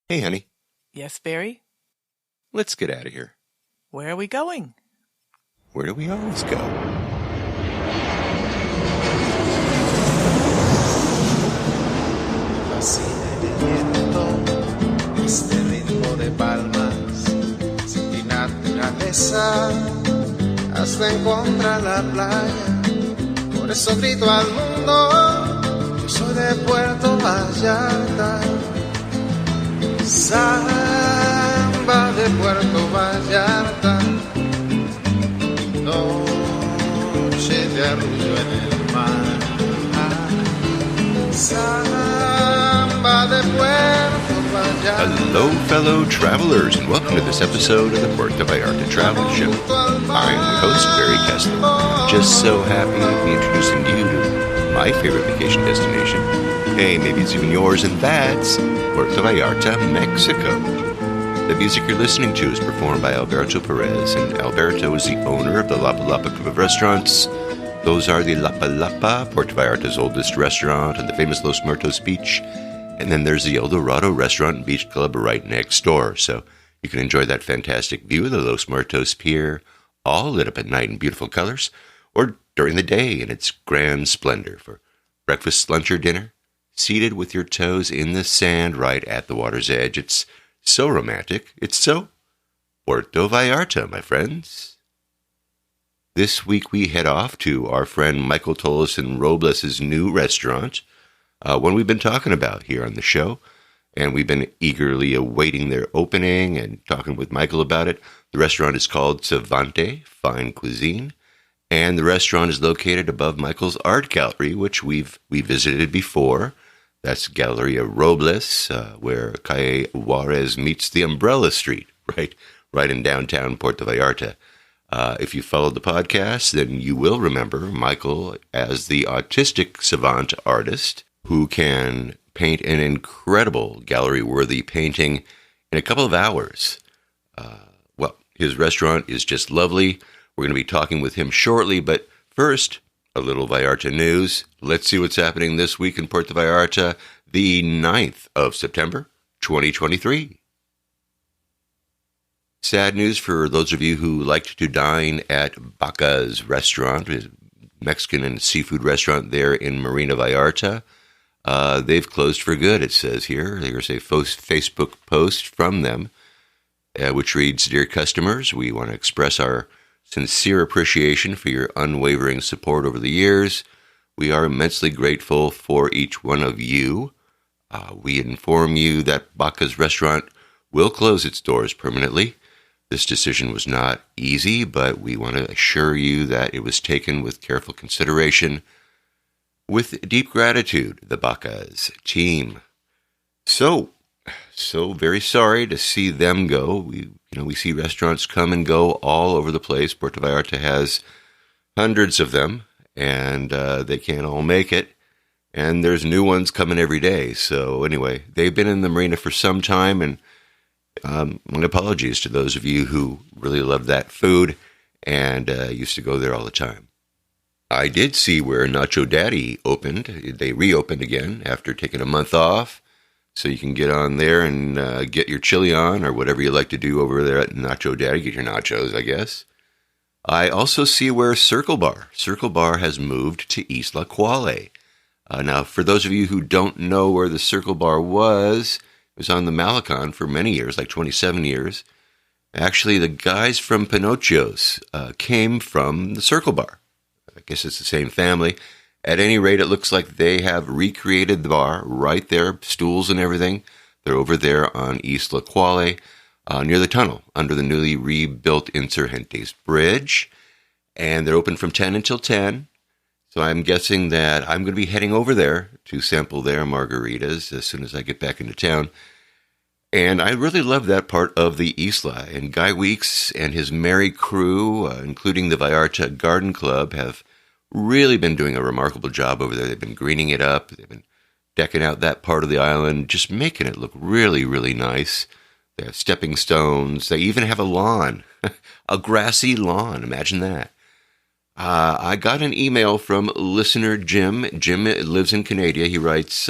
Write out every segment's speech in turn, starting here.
Hey, honey. Yes, Barry? Let's get out of here. Where are we going? Where do we always go? Este ritmo de palmas, sin ti naturaleza, hasta encontrar la playa. Por eso grito al mundo, yo soy de Puerto Vallarta. Samba de Puerto Vallarta, noche de arrullo en el mar. Samba de Puerto Vallarta. Hello, fellow travelers, and welcome to this episode of the Puerto Vallarta Travel Show. I'm your host, Barry Kessler. Just so happy to be introducing you to my favorite vacation destination. Hey, maybe it's even yours, and that's Puerto Vallarta, Mexico. The music you're listening to is performed by Alberto Perez, and Alberto is the owner of the Lapa Lapa group of restaurants. Those are the Lapa Lapa, Puerto Vallarta's oldest restaurant, and the famous Los Muertos Beach. And then there's the El Dorado Restaurant and Beach Club right next door. So you can enjoy that fantastic view of the Los Muertos Pier, all lit up at night in beautiful colors, or during the day in its grand splendor for breakfast, lunch, or dinner, seated with your toes in the sand right at the water's edge. It's so romantic. It's so Puerto Vallarta, my friends. This week we head off to our friend Michael Tolleson Robles' new restaurant, one we've been talking about here on the show, and we've been eagerly awaiting their opening and talking with Michael about it. The restaurant is called Savante, Fine Cuisine, and the restaurant is located above Michael's art gallery, which we visited before. That's Galleria Robles, where Calle Juarez meets the Umbrella Street, right in downtown Puerto Vallarta. If you followed the podcast, then you will remember Michael as the Autistic Savant artist who can paint an incredible gallery-worthy painting in a couple of hours. His restaurant is just lovely. We're going to be talking with him shortly, but first, a little Vallarta news. Let's see what's happening this week in Puerto Vallarta, the 9th of September, 2023. Sad news for those of you who liked to dine at Baca's restaurant, a Mexican and seafood restaurant there in Marina Vallarta. They've closed for good, it says here. There's a Facebook post from them, which reads, "Dear customers, we want to express our sincere appreciation for your unwavering support over the years. We are immensely grateful for each one of you. We inform you that Baca's restaurant will close its doors permanently. This decision was not easy, but we want to assure you that it was taken with careful consideration. With deep gratitude, the Baca's team." So very sorry to see them go. We see restaurants come and go all over the place. Puerto Vallarta has hundreds of them, and they can't all make it. And there's new ones coming every day. So anyway, they've been in the marina for some time, and my apologies to those of you who really love that food and used to go there all the time. I did see where Nacho Daddy opened. They reopened again after taking a month off. So you can get on there and get your chili on or whatever you like to do over there at Nacho Daddy. Get your nachos, I guess. I also see where Circle Bar has moved to Isla Cuale. Now, for those of you who don't know where the Circle Bar was, it was on the Malecon for many years, like 27 years. Actually, the guys from Pinocchio's came from the Circle Bar. I guess it's the same family. At any rate, it looks like they have recreated the bar right there, stools and everything. They're over there on Isla Cuale, near the tunnel, under the newly rebuilt Insurgentes Bridge. And they're open from 10 until 10. So I'm guessing that I'm going to be heading over there to sample their margaritas as soon as I get back into town. And I really love that part of the Isla. And Guy Weeks and his merry crew, including the Vallarta Garden Club, have really been doing a remarkable job over there. They've been greening it up. They've been decking out that part of the island, just making it look really, really nice. They have stepping stones. They even have a lawn, a grassy lawn. Imagine that. I got an email from listener Jim. Jim lives in Canada. He writes,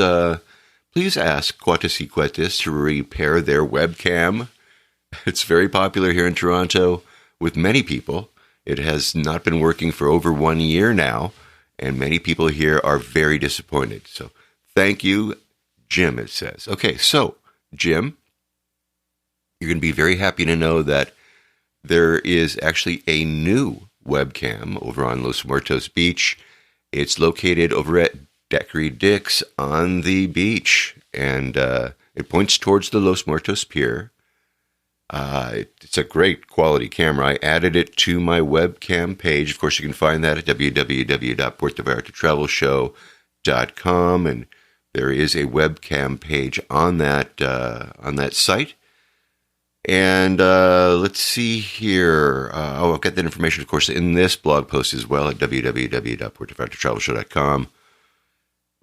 please ask Cuatesicuetes to repair their webcam. It's very popular here in Toronto with many people. It has not been working for over 1 year now, and many people here are very disappointed. So thank you, Jim, it says. Okay, so, Jim, you're going to be very happy to know that there is actually a new webcam over on Los Muertos Beach. It's located over at Daiquiri Dick's on the beach, and it points towards the Los Muertos Pier. It's a great quality camera. I added it to my webcam page. Of course, you can find that at www.puertovallartatravelshow.com, and there is a webcam page on that site. And let's see here. I'll get that information, of course, in this blog post as well at www.puertovallartatravelshow.com.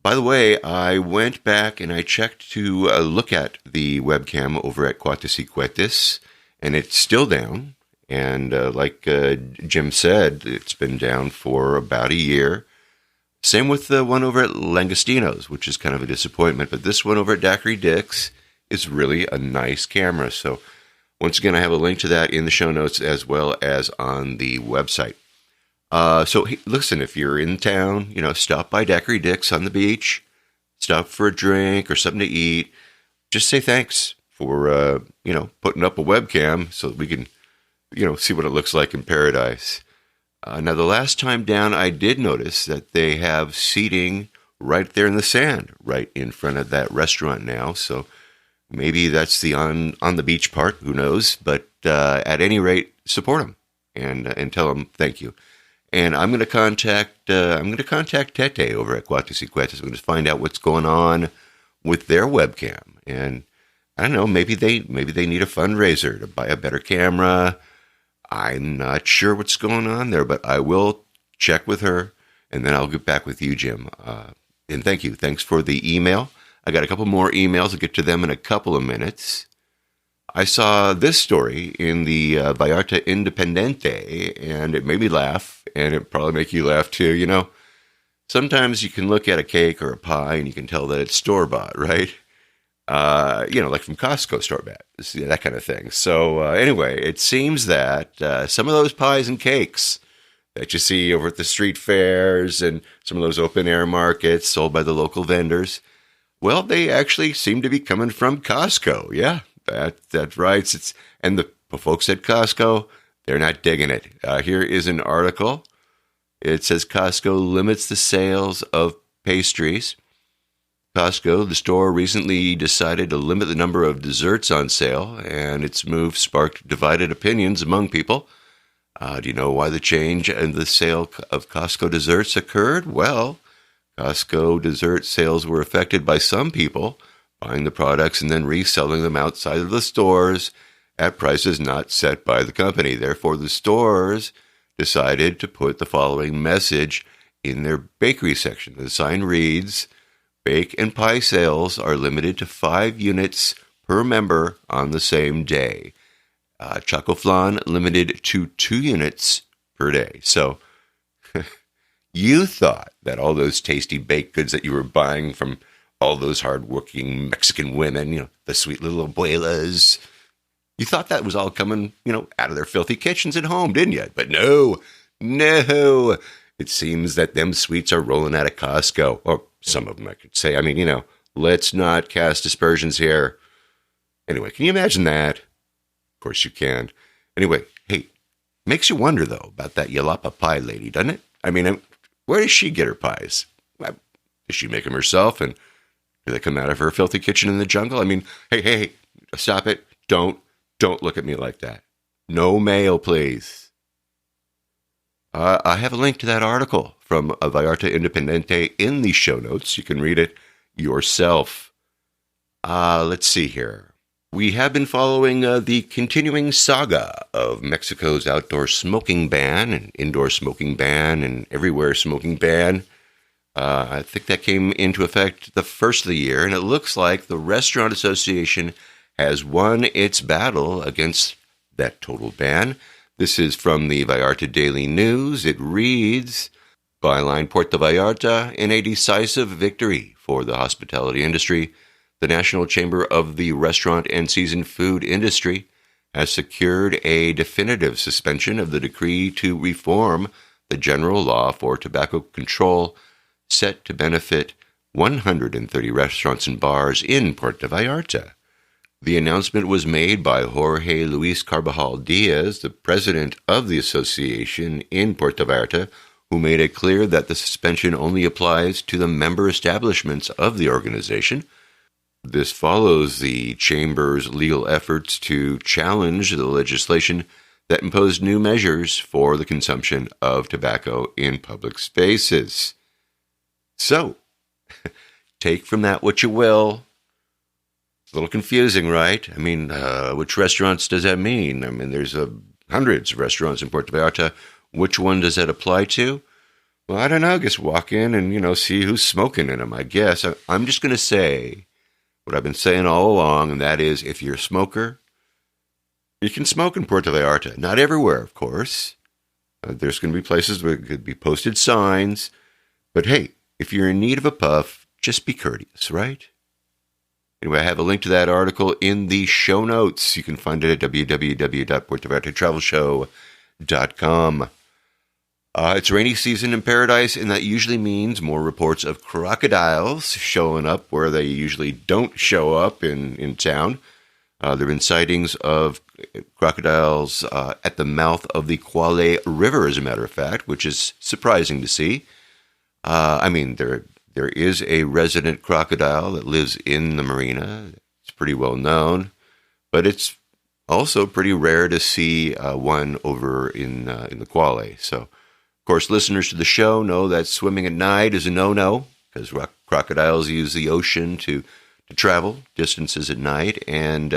By the way, I went back and I checked to look at the webcam over at Cuatesicuetes, and it's still down. And like Jim said, it's been down for about a year. Same with the one over at Langostino's, which is kind of a disappointment. But this one over at Daiquiri Dick's is really a nice camera. So once again, I have a link to that in the show notes as well as on the website. So listen, if you're in town, stop by Daiquiri Dick's on the beach, stop for a drink or something to eat. Just say thanks for, putting up a webcam so that we can, see what it looks like in paradise. Now, the last time down, I did notice that they have seating right there in the sand, right in front of that restaurant now. So maybe that's the on the beach part, who knows? But at any rate, support them and tell them thank you. And I'm going to contact Tete over at Cuatesicuetes. I'm going to find out what's going on with their webcam. And I don't know, maybe they need a fundraiser to buy a better camera. I'm not sure what's going on there, but I will check with her, and then I'll get back with you, Jim. And thank you. Thanks for the email. I got a couple more emails. I'll get to them in a couple of minutes. I saw this story in the Vallarta Independente, and it made me laugh, and it probably make you laugh too. Sometimes you can look at a cake or a pie, and you can tell that it's store-bought, right? Like from Costco store-bought, that kind of thing. So anyway, it seems that some of those pies and cakes that you see over at the street fairs and some of those open-air markets sold by the local vendors, well, they actually seem to be coming from Costco, yeah. That's right. And the folks at Costco, they're not digging it. Here is an article. It says Costco limits the sales of pastries. Costco, the store, recently decided to limit the number of desserts on sale, and its move sparked divided opinions among people. Do you know why the change in the sale of Costco desserts occurred? Well, Costco dessert sales were affected by some people buying the products and then reselling them outside of the stores at prices not set by the company. Therefore, the stores decided to put the following message in their bakery section. The sign reads, "Bake and pie sales are limited to 5 units per member on the same day. Choco flan limited to 2 units per day." So you thought that all those tasty baked goods that you were buying from all those hardworking Mexican women, the sweet little abuelas, you thought that was all coming, out of their filthy kitchens at home, didn't you? But no. It seems that them sweets are rolling out of Costco, or some of them, I could say. I mean, let's not cast aspersions here. Anyway, can you imagine that? Of course you can. Anyway, hey, makes you wonder, though, about that Yalapa pie lady, doesn't it? I mean, where does she get her pies? Does she make them herself, and do they come out of her filthy kitchen in the jungle? I mean, hey, stop it. Don't look at me like that. No mail, please. I have a link to that article from Vallarta Independente in the show notes. You can read it yourself. Let's see here. We have been following the continuing saga of Mexico's outdoor smoking ban and indoor smoking ban and everywhere smoking ban. I think that came into effect the first of the year, and it looks like the Restaurant Association has won its battle against that total ban. This is from the Vallarta Daily News. It reads, byline Puerto Vallarta in a decisive victory for the hospitality industry. the National Chamber of the Restaurant and Seasoned Food Industry has secured a definitive suspension of the decree to reform the general law for tobacco control set to benefit 130 restaurants and bars in Puerto Vallarta. The announcement was made by Jorge Luis Carbajal Diaz, the president of the association in Puerto Vallarta, who made it clear that the suspension only applies to the member establishments of the organization. This follows the Chamber's legal efforts to challenge the legislation that imposed new measures for the consumption of tobacco in public spaces. So, take from that what you will. It's a little confusing, right? I mean, which restaurants does that mean? I mean, there's hundreds of restaurants in Puerto Vallarta. Which one does that apply to? Well, I don't know. I guess walk in and, see who's smoking in them, I guess. I'm just going to say what I've been saying all along, and that is if you're a smoker, you can smoke in Puerto Vallarta. Not everywhere, of course. There's going to be places where it could be posted signs. But hey, if you're in need of a puff, just be courteous, right? Anyway, I have a link to that article in the show notes. You can find it at www.puertovallartatravelshow.com. It's rainy season in paradise, and that usually means more reports of crocodiles showing up where they usually don't show up in town. There have been sightings of crocodiles at the mouth of the Quale River, as a matter of fact, which is surprising to see. There is a resident crocodile that lives in the marina. It's pretty well known, but it's also pretty rare to see one over in the Quale. So, of course, listeners to the show know that swimming at night is a no-no because crocodiles use the ocean to travel distances at night, and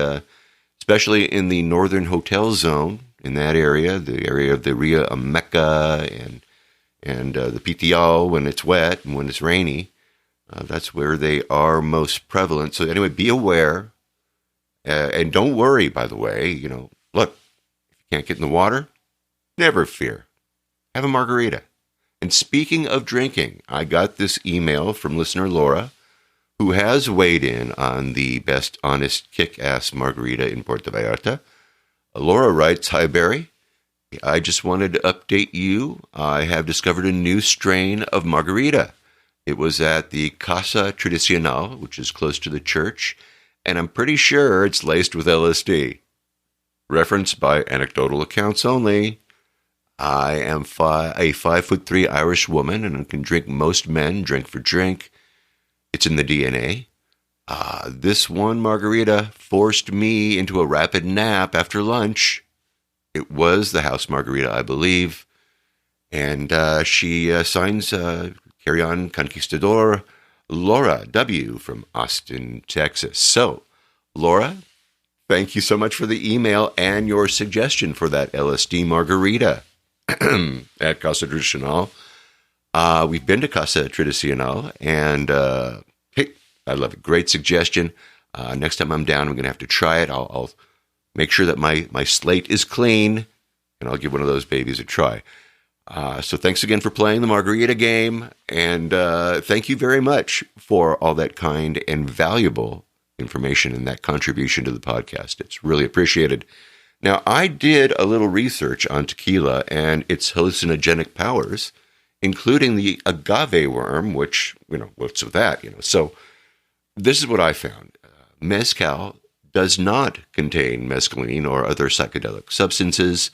especially in the northern hotel zone in that area, the area of the Ria Ameca and the PTO when it's wet and when it's rainy. That's where they are most prevalent. So anyway, be aware and don't worry, by the way. Look, if you can't get in the water, never fear. Have a margarita. And speaking of drinking, I got this email from listener Laura, who has weighed in on the best honest kick-ass margarita in Puerto Vallarta. Laura writes, "Hi, Barry. I just wanted to update you. I have discovered a new strain of margarita. It was at the Casa Tradicional, which is close to the church, and I'm pretty sure it's laced with LSD. Reference by anecdotal accounts only. I am a 5'3" Irish woman, and I can drink most men drink for drink. It's in the DNA. This one margarita forced me into a rapid nap after lunch. It was the house margarita, I believe. And she signs Carry On Conquistador Laura W. from Austin, Texas. So, Laura, thank you so much for the email and your suggestion for that LSD margarita at Casa Tradicional. We've been to Casa Tradicional, and hey, I love it. Great suggestion. Next time I'm down, I'm going to have to try it. I'll make sure that my slate is clean, and I'll give one of those babies a try. So thanks again for playing the margarita game, and thank you very much for all that kind and valuable information and that contribution to the podcast. It's really appreciated. Now, I did a little research on tequila and its hallucinogenic powers, including the agave worm, which, what's with that? So this is what I found. Mezcal does not contain mescaline or other psychedelic substances.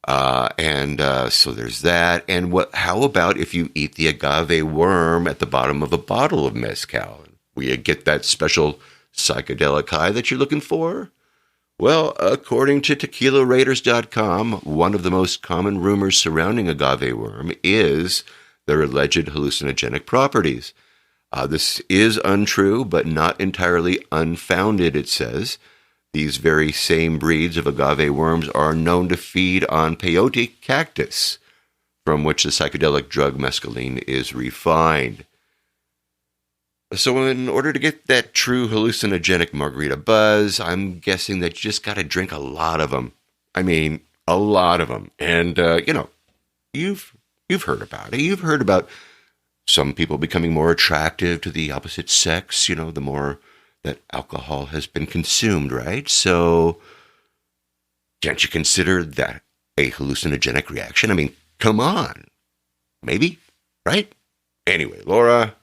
So there's that. And how about if you eat the agave worm at the bottom of a bottle of mezcal? Will you get that special psychedelic high that you're looking for? Well, according to TequilaRaiders.com, one of the most common rumors surrounding agave worm is their alleged hallucinogenic properties. This is untrue, but not entirely unfounded, it says. These very same breeds of agave worms are known to feed on peyote cactus, from which the psychedelic drug mescaline is refined. So in order to get that true hallucinogenic margarita buzz, I'm guessing that you just got to drink a lot of them. I mean, a lot of them. And, you've heard about it. You've heard about some people becoming more attractive to the opposite sex, the more that alcohol has been consumed, right? So can't you consider that a hallucinogenic reaction? I mean, come on. Maybe, right? Anyway, Laura,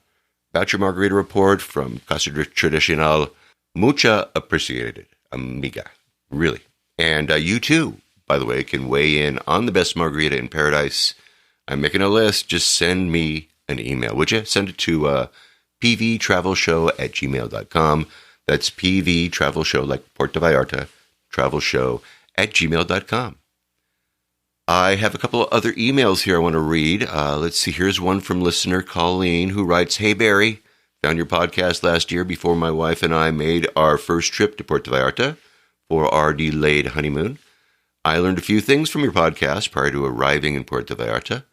about your margarita report from Casa Tradicional. Mucha apreciated, amiga. Really. And you too, by the way, can weigh in on the best margarita in paradise. I'm making a list. Just send me an email, would you? Send it to pvtravelshow@gmail.com. That's pvtravelshow, like Puerto Vallarta, travelshow@gmail.com. I have a couple of other emails here I want to read. Let's see. Here's one from listener Colleen, who writes, "Hey, Barry, found your podcast last year before my wife and I made our first trip to Puerto Vallarta for our delayed honeymoon. I learned a few things from your podcast prior to arriving in Puerto Vallarta.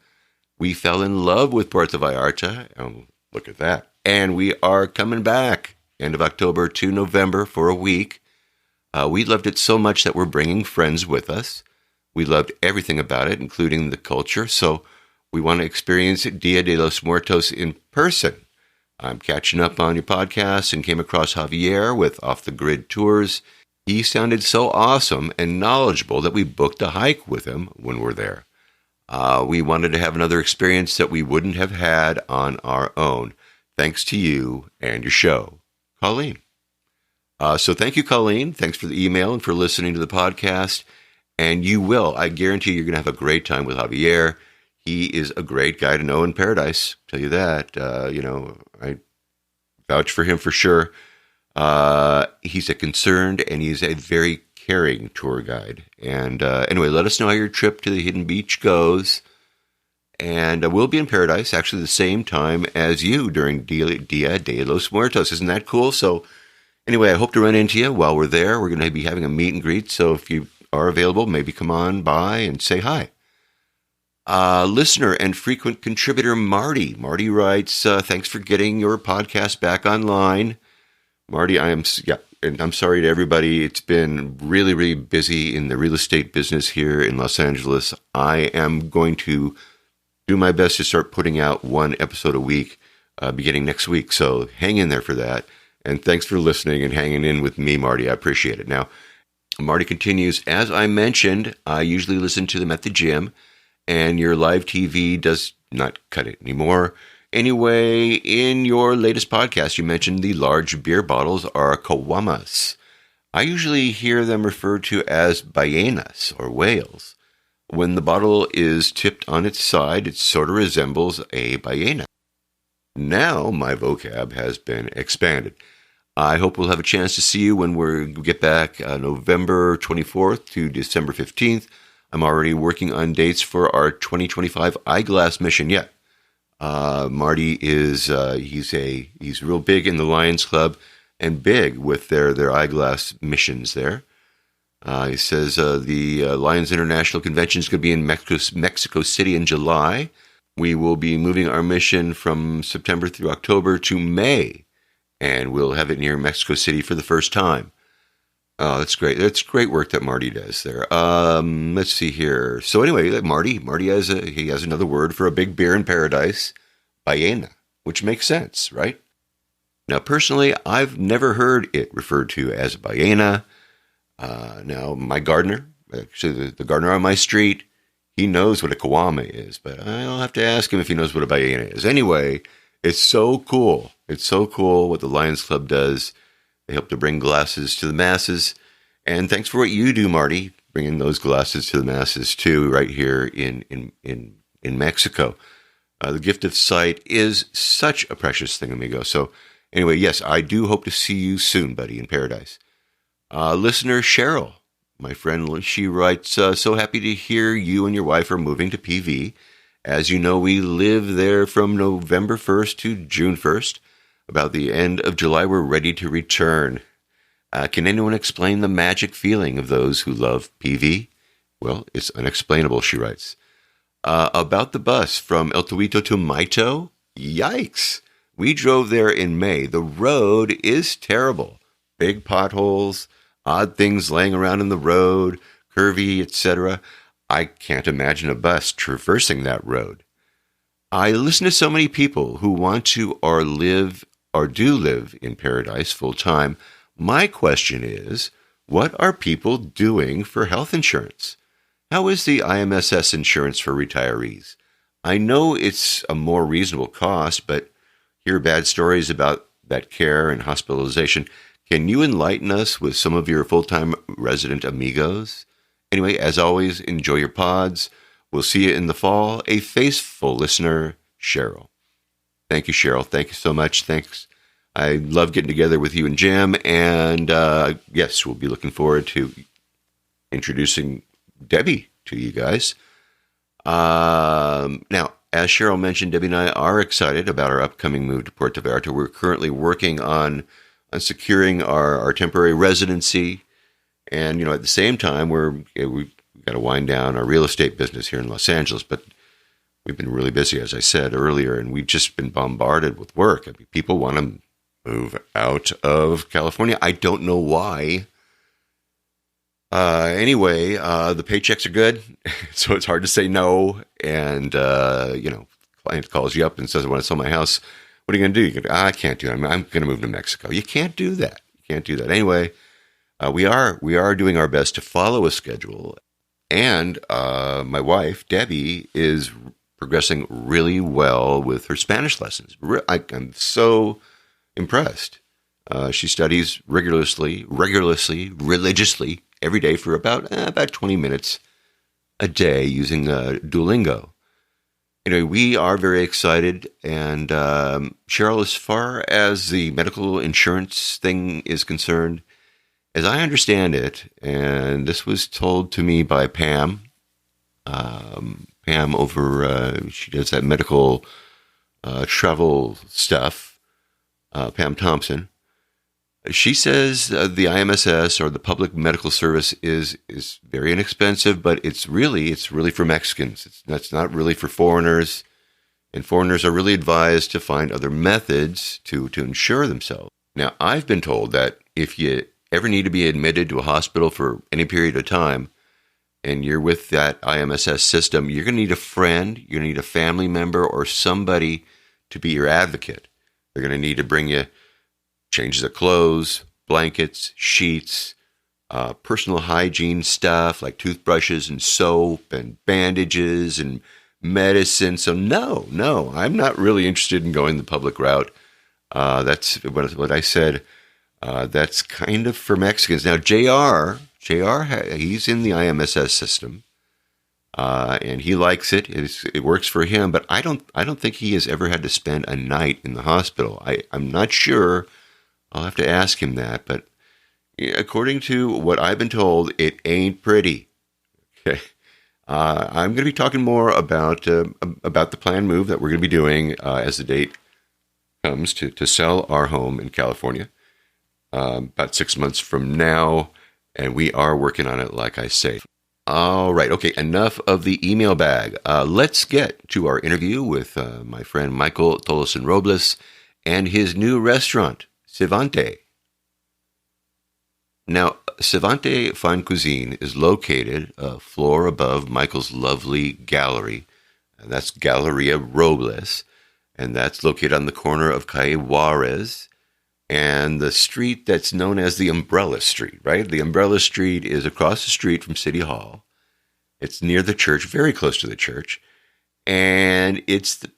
We fell in love with Puerto Vallarta. Oh, look at that. And we are coming back end of October to November for a week. We loved it so much that we're bringing friends with us. We loved everything about it, including the culture. So we want to experience Dia de los Muertos in person. I'm catching up on your podcast and came across Javier with Off the Grid Tours. He sounded so awesome and knowledgeable that we booked a hike with him when we're there. We wanted to have another experience that we wouldn't have had on our own. Thanks to you and your show, Colleen." So thank you, Colleen. Thanks for the email and for listening to the podcast. And you will. I guarantee you're going to have a great time with Javier. He is a great guy to know in paradise. Tell you that. I vouch for him for sure. He's a concerned and he's a very caring tour guide. And anyway, let us know how your trip to the Hidden Beach goes. And we'll be in paradise actually the same time as you during Dia de los Muertos. Isn't that cool? So anyway, I hope to run into you while we're there. We're going to be having a meet and greet. So if you are available, maybe come on by and say hi. Listener and frequent contributor Marty. Marty writes, "Thanks for getting your podcast back online." Marty, I'm sorry to everybody. It's been really, really busy in the real estate business here in Los Angeles. I am going to do my best to start putting out one episode a week beginning next week. So hang in there for that. And thanks for listening and hanging in with me, Marty. I appreciate it. Now, Marty continues, "As I mentioned, I usually listen to them at the gym, and your live TV does not cut it anymore. Anyway, in your latest podcast, you mentioned the large beer bottles are caguamas. I usually hear them referred to as ballenas or whales. When the bottle is tipped on its side, it sort of resembles a ballena. Now my vocab has been expanded. I hope we'll have a chance to see you when we get back November 24th to December 15th. I'm already working on dates for our 2025 eyeglass mission yet. Marty is he's real big in the Lions Club and big with their eyeglass missions there. He says the Lions International Convention is going to be in Mexico City in July. We will be moving our mission from September through October to May, and we'll have it near Mexico City for the first time. Oh, that's great. That's great work that Marty does there. Let's see here. So anyway, Marty has another word for a big beer in paradise, ballena, which makes sense, right? Now, personally, I've never heard it referred to as a ballena. Now, my gardener, actually the gardener on my street, he knows what a caguama is, but I'll have to ask him if he knows what a ballena is. Anyway, it's so cool. It's so cool what the Lions Club does. They help to bring glasses to the masses. And thanks for what you do, Marty, bringing those glasses to the masses, too, right here in Mexico. The gift of sight is such a precious thing, amigo. So anyway, yes, I do hope to see you soon, buddy, in paradise. Listener Cheryl, my friend, she writes, so happy to hear you and your wife are moving to PV. As you know, we live there from November 1st to June 1st. About the end of July, we're ready to return. Can anyone explain the magic feeling of those who love PV? Well, it's unexplainable, she writes. About the bus from El Tuito to Maito? Yikes! We drove there in May. The road is terrible. Big potholes, odd things laying around in the road, curvy, etc. I can't imagine a bus traversing that road. I listen to so many people who want to or live or do live in paradise full time. My question is, what are people doing for health insurance? How is the IMSS insurance for retirees? I know it's a more reasonable cost, but hear bad stories about that care and hospitalization. Can you enlighten us with some of your full-time resident amigos? Anyway, as always, enjoy your pods. We'll see you in the fall. A faithful listener, Cheryl. Thank you, Cheryl. Thank you so much. Thanks. I love getting together with you and Jim. And yes, we'll be looking forward to introducing Debbie to you guys. Now, as Cheryl mentioned, Debbie and I are excited about our upcoming move to Puerto Vallarta. We're currently working on securing our temporary residency. And, at the same time, we've got to wind down our real estate business here in Los Angeles. But we've been really busy, as I said earlier, and we've just been bombarded with work. I mean, people want to move out of California. I don't know why. Anyway, the paychecks are good, so it's hard to say no. And, client calls you up and says, I want to sell my house. What are you going to do? You go, I can't do it. I'm going to move to Mexico. You can't do that. Anyway, we are doing our best to follow a schedule. And my wife, Debbie, is progressing really well with her Spanish lessons. I'm so impressed. She studies religiously, every day for about 20 minutes a day using Duolingo. We are very excited. And Cheryl, as far as the medical insurance thing is concerned, as I understand it, and this was told to me by Pam, Pam over, she does that medical travel stuff, Pam Thompson. She says the IMSS, or the Public Medical Service, is very inexpensive, but it's really for Mexicans. That's not really for foreigners, and foreigners are really advised to find other methods to insure themselves. Now, I've been told that if you ever need to be admitted to a hospital for any period of time, and you're with that IMSS system, you're going to need a friend, you're going to need a family member, or somebody to be your advocate. They're going to need to bring you changes of clothes, blankets, sheets, personal hygiene stuff like toothbrushes and soap and bandages and medicine. So no, I'm not really interested in going the public route. That's what I said. That's kind of for Mexicans. Now, JR, he's in the IMSS system, and he likes it. It works for him, but I don't think he has ever had to spend a night in the hospital. I'm not sure. I'll have to ask him that, but according to what I've been told, it ain't pretty. Okay, I'm going to be talking more about the planned move that we're going to be doing as the date comes to sell our home in California about 6 months from now, and we are working on it, like I say. All right, okay, enough of the email bag. Let's get to our interview with my friend Michael Tolleson Robles and his new restaurant, Savante. Now, Savante Fine Cuisine is located a floor above Michael's lovely gallery. That's Galleria Robles, and that's located on the corner of Calle Juarez and the street that's known as the Umbrella Street, right? The Umbrella Street is across the street from City Hall. It's near the church, very close to the church, and it's the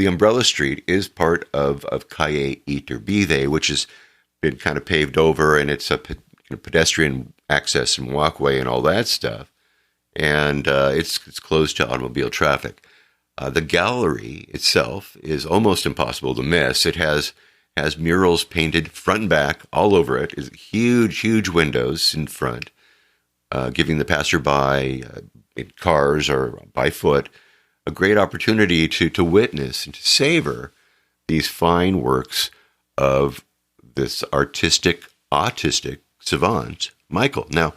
Umbrella Street is part of Calle Iturbide, which has been kind of paved over, and it's a pedestrian access and walkway and all that stuff. And it's closed to automobile traffic. The gallery itself is almost impossible to miss. It has murals painted front and back all over it. It's huge windows in front, giving the passerby in cars or by foot a great opportunity to witness and to savor these fine works of this autistic savant, Michael. Now,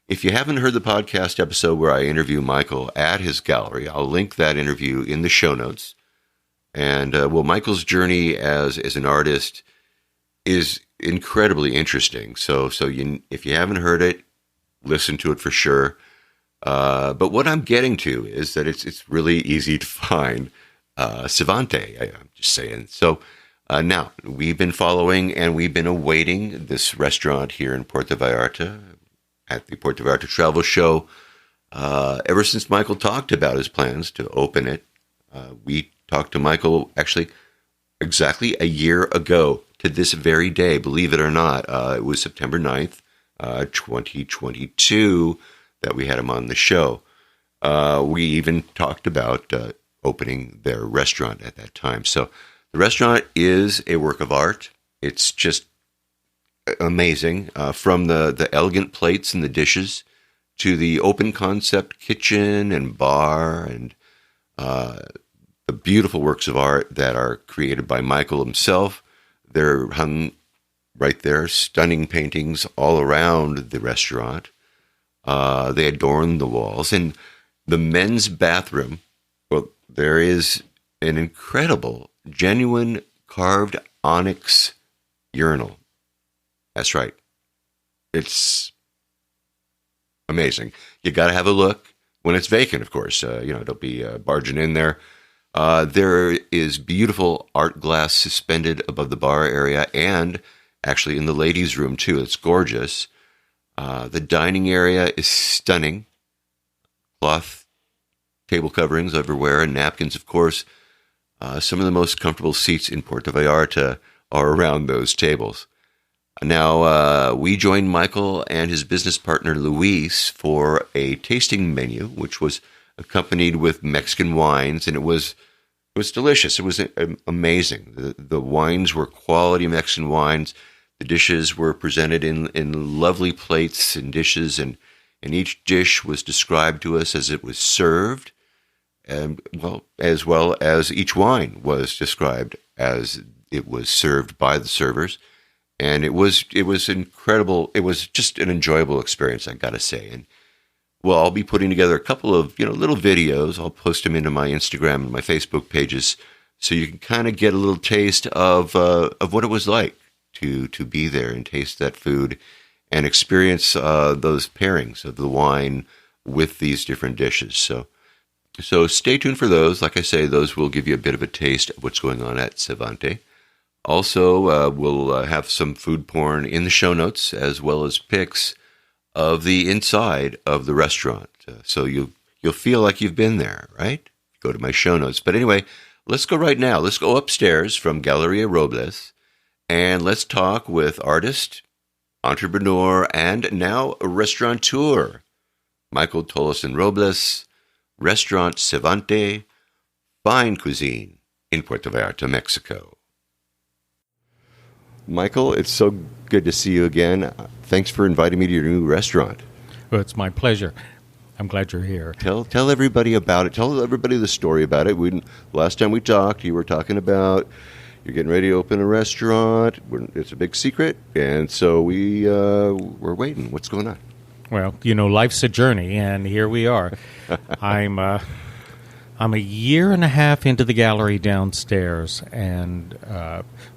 if you haven't heard the podcast episode where I interview Michael at his gallery, I'll link that interview in the show notes. And, Michael's journey as an artist is incredibly interesting. So if you haven't heard it, listen to it for sure. But what I'm getting to is that it's really easy to find Savante, I'm just saying. So now we've been following and we've been awaiting this restaurant here in Puerto Vallarta at the Puerto Vallarta Travel Show ever since Michael talked about his plans to open it. We talked to Michael actually exactly a year ago to this very day, believe it or not. It was September 9th, 2022 that we had him on the show. We even talked about opening their restaurant at that time. So the restaurant is a work of art. It's just amazing, from the elegant plates and the dishes to the open concept kitchen and bar and the beautiful works of art that are created by Michael himself. They're hung right there, stunning paintings all around the restaurant. They adorn the walls. And the men's bathroom, well, there is an incredible, genuine carved onyx urinal. That's right. It's amazing. You got to have a look when it's vacant, of course. Don't be barging in there. There is beautiful art glass suspended above the bar area and actually in the ladies' room, too. It's gorgeous. The dining area is stunning. Cloth table coverings everywhere and napkins, of course. Some of the most comfortable seats in Puerto Vallarta are around those tables. Now, we joined Michael and his business partner, Luis, for a tasting menu, which was accompanied with Mexican wines, and it was delicious. It was amazing. The wines were quality Mexican wines. The dishes were presented in lovely plates and dishes, and each dish was described to us as it was served, and as well as each wine was described as it was served by the servers. And it was incredible. It was just an enjoyable experience, I got to say. And well, I'll be putting together a couple of little videos. I'll post them into my Instagram and my Facebook pages, so you can kind of get a little taste of what it was like to be there and taste that food and experience those pairings of the wine with these different dishes. So stay tuned for those. Like I say, those will give you a bit of a taste of what's going on at Savante. Also, we'll have some food porn in the show notes, as well as pics of the inside of the restaurant. So you'll feel like you've been there, right? Go to my show notes. But anyway, let's go right now. Let's go upstairs from Galleria Robles, and let's talk with artist, entrepreneur, and now a restaurateur, Michael Tolleson Robles, Restaurant Savante, Fine Cuisine in Puerto Vallarta, Mexico. Michael, it's so good to see you again. Thanks for inviting me to your new restaurant. Well, it's my pleasure. I'm glad you're here. Tell everybody about it. Tell everybody the story about it. Last time we talked, you were talking about you're getting ready to open a restaurant. It's a big secret, and so we're waiting. What's going on? Well, life's a journey, and here we are. I'm a year and a half into the gallery downstairs, and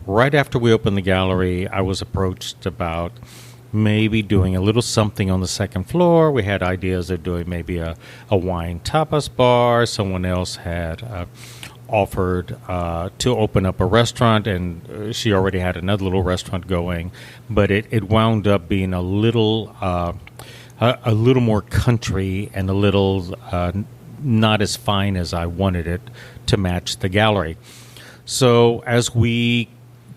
right after we opened the gallery, I was approached about maybe doing a little something on the second floor. We had ideas of doing maybe a wine tapas bar. Someone else had offered to open up a restaurant, and she already had another little restaurant going, but it wound up being a little more country and a little not as fine as I wanted it to match the gallery. So as we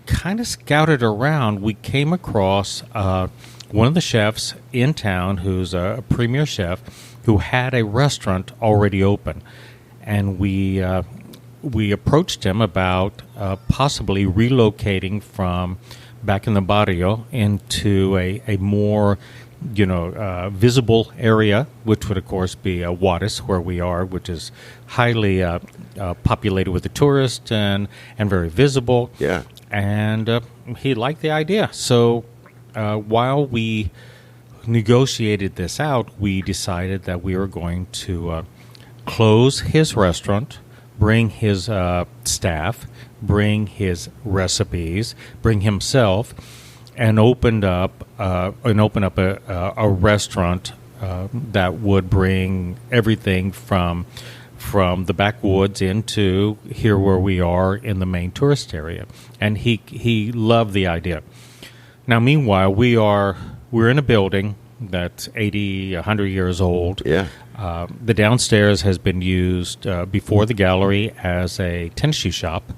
kind of scouted around, we came across one of the chefs in town who's a premier chef who had a restaurant already open. And we approached him about possibly relocating from back in the barrio into a more visible area, which would, of course, be Juarez, where we are, which is highly populated with the tourists and very visible. Yeah. And he liked the idea. So while we negotiated this out, we decided that we were going to close his restaurant, bring his staff, bring his recipes, bring himself, and open up a restaurant that would bring everything from from the backwoods into here where we are in the main tourist area. And he loved the idea. Now, meanwhile, we're in a building that's 80, 100 years old. Yeah. The downstairs has been used before the gallery as a tennis shoe shop.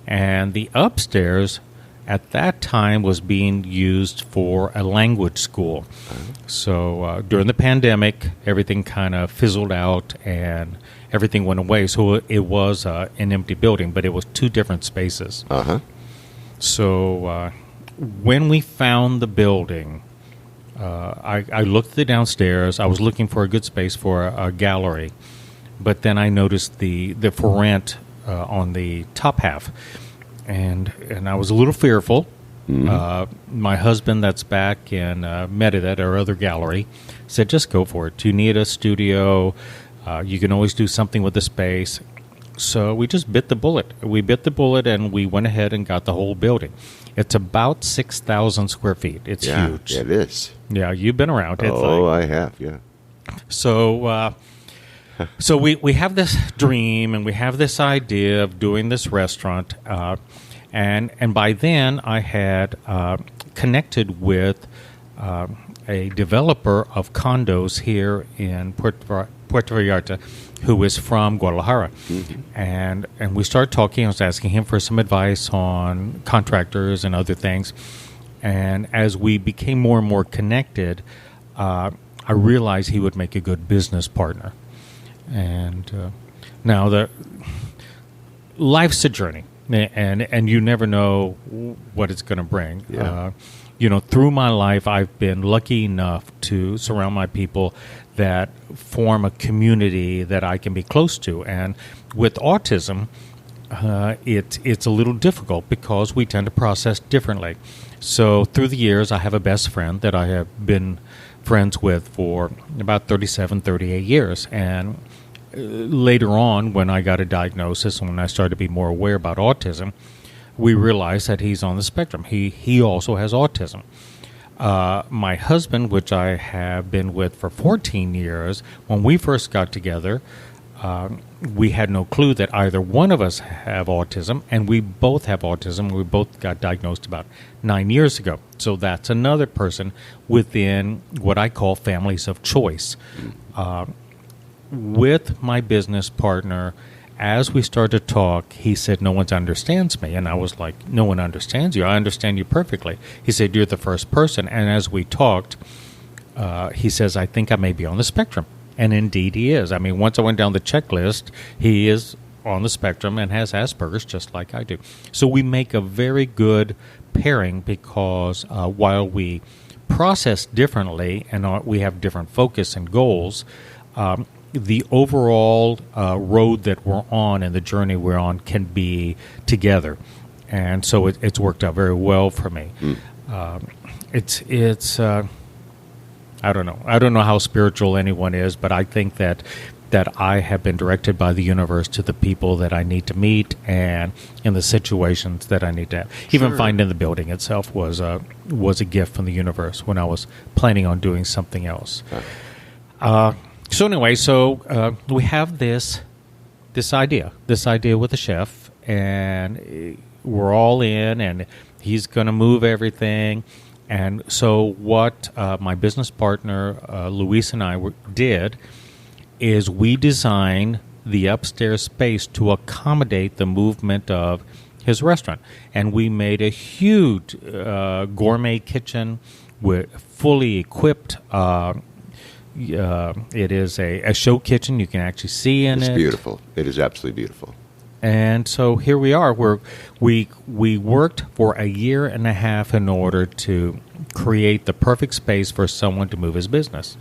And the upstairs at that time was being used for a language school. So during the pandemic, everything kind of fizzled out and everything went away. So it was an empty building, but it was two different spaces. Uh-huh. So when we found the building, I looked at the downstairs. I was looking for a good space for a gallery, but then I noticed the for rent on the top half. And I was a little fearful. Mm-hmm. My husband that's back in Merida at our other gallery said, just go for it. You need a studio. You can always do something with the space. So we just bit the bullet. We bit the bullet and we went ahead and got the whole building. It's about 6,000 square feet. It's huge. Yeah, it is. Yeah, you've been around. I have, yeah. So so we have this dream and we have this idea of doing this restaurant. And by then I had connected with a developer of condos here in Puerto Vallarta who is from Guadalajara. Mm-hmm. And we started talking. I was asking him for some advice on contractors and other things. And as we became more and more connected, I realized he would make a good business partner. And now life's a journey, and you never know what it's going to bring. Yeah. Through my life, I've been lucky enough to surround my people that form a community that I can be close to. And with autism, it's a little difficult because we tend to process differently. So through the years, I have a best friend that I have been friends with for about 37, 38 years. And later on, when I got a diagnosis and when I started to be more aware about autism, we realized that he's on the spectrum. He also has autism. My husband, which I have been with for 14 years, when we first got together, we had no clue that either one of us have autism, and we both have autism. We both got diagnosed about 9 years ago. So that's another person within what I call families of choice. With my business partner, as we started to talk, he said, no one understands me. And I was like, no one understands you. I understand you perfectly. He said, you're the first person. And as we talked, he says, I think I may be on the spectrum. And indeed he is. I mean, once I went down the checklist, he is on the spectrum and has Asperger's just like I do. So we make a very good pairing because while we process differently and we have different focus and goals, the overall road that we're on and the journey we're on can be together. And so it's worked out very well for me. It's I don't know. I don't know how spiritual anyone is, but I think that I have been directed by the universe to the people that I need to meet and in the situations that I need to have. Even finding the building itself was a gift from the universe when I was planning on doing something else. So anyway, we have this idea with the chef, and we're all in, and he's going to move everything. And so what my business partner, Luis, and I did is we designed the upstairs space to accommodate the movement of his restaurant. And we made a huge gourmet kitchen with fully equipped. It is a show kitchen. You can actually see in it. It's beautiful. It is absolutely beautiful. And so here we are. We worked for a year and a half in order to create the perfect space for someone to move his business.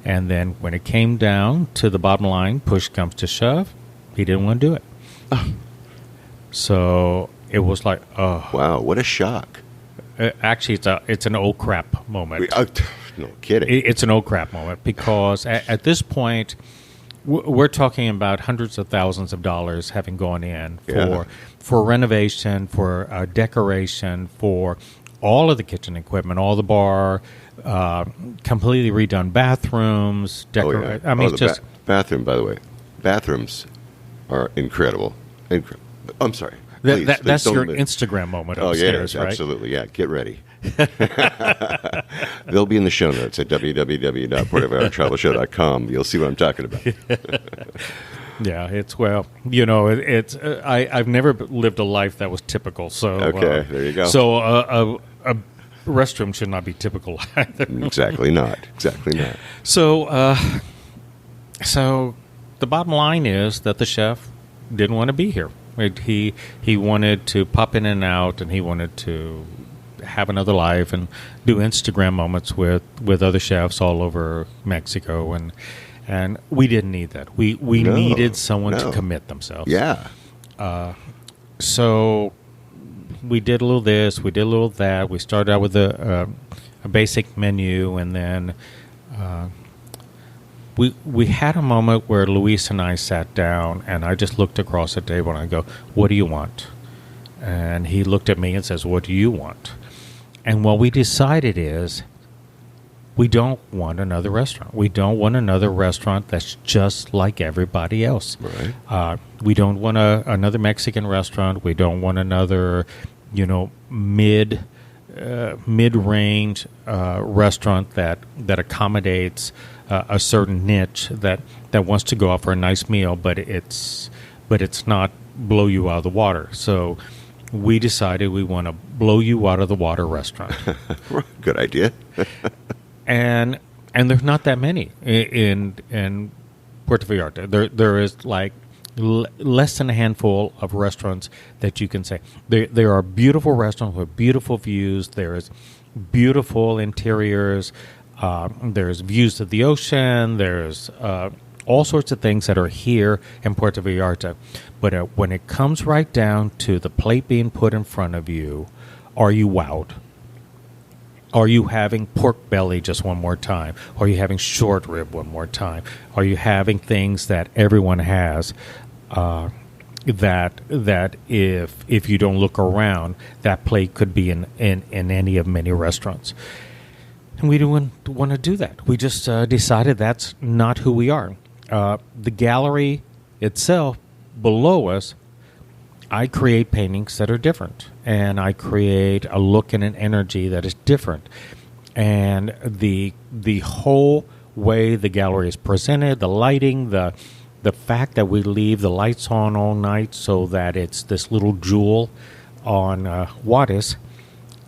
And then when it came down to the bottom line, push comes to shove, he didn't want to do it. So it was like, oh. Wow, what a shock. Actually, it's an oh crap moment. No kidding. It's an oh crap moment because at this point, we're talking about hundreds of thousands of dollars having gone in for renovation, for decoration, for all of the kitchen equipment, all the bar, completely redone bathrooms. I mean, bathroom, by the way. bathrooms are incredible. I'm sorry. That's don't your admit. Instagram moment Oh, upstairs, yeah, right? absolutely. Yeah, get ready. They'll be in the show notes at www.puertovallartatravelshow.com. You'll see what I'm talking about. Yeah, I've never lived a life that was typical. So Okay, there you go. So a restroom should not be typical either. Exactly not. So the bottom line is that the chef didn't want to be here. He wanted to pop in and out, and he wanted to have another life and do Instagram moments with other chefs all over Mexico, and we didn't need that. We needed someone to commit themselves. Yeah. So we did a little this, we did a little that. We started out with a basic menu, and then we had a moment where Luis and I sat down, and I just looked across the table, and I go, "What do you want?" And he looked at me and says, "What do you want?" And what we decided is, we don't want another restaurant. We don't want another restaurant that's just like everybody else. Right. We don't want another Mexican restaurant. We don't want another, mid-range restaurant that accommodates a certain niche that wants to go out for a nice meal, but it's not blow you out of the water. So we decided we want to blow you out of the water restaurant. Good idea. And there's not that many in Puerto Vallarta. There is like less than a handful of restaurants that you can say. There are beautiful restaurants with beautiful views. There's beautiful interiors. There's views of the ocean. There's all sorts of things that are here in Puerto Vallarta. But when it comes right down to the plate being put in front of you, are you wowed? Are you having pork belly just one more time? Are you having short rib one more time? Are you having things that everyone has that if you don't look around, that plate could be in any of many restaurants? And we didn't want to do that. We just decided that's not who we are. The gallery itself, below us, I create paintings that are different, and I create a look and an energy that is different. And the whole way the gallery is presented, the lighting, the fact that we leave the lights on all night so that it's this little jewel on Juarez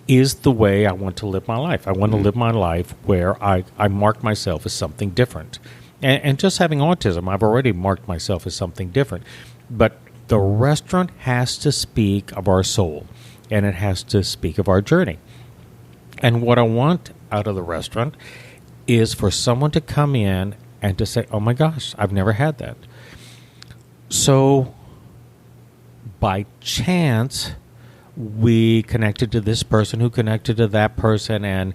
is the way I want to live my life. I want to live my life where I mark myself as something different. And just having autism, I've already marked myself as something different. But the restaurant has to speak of our soul, and it has to speak of our journey. And what I want out of the restaurant is for someone to come in and to say, "Oh my gosh, I've never had that." So by chance, we connected to this person who connected to that person, and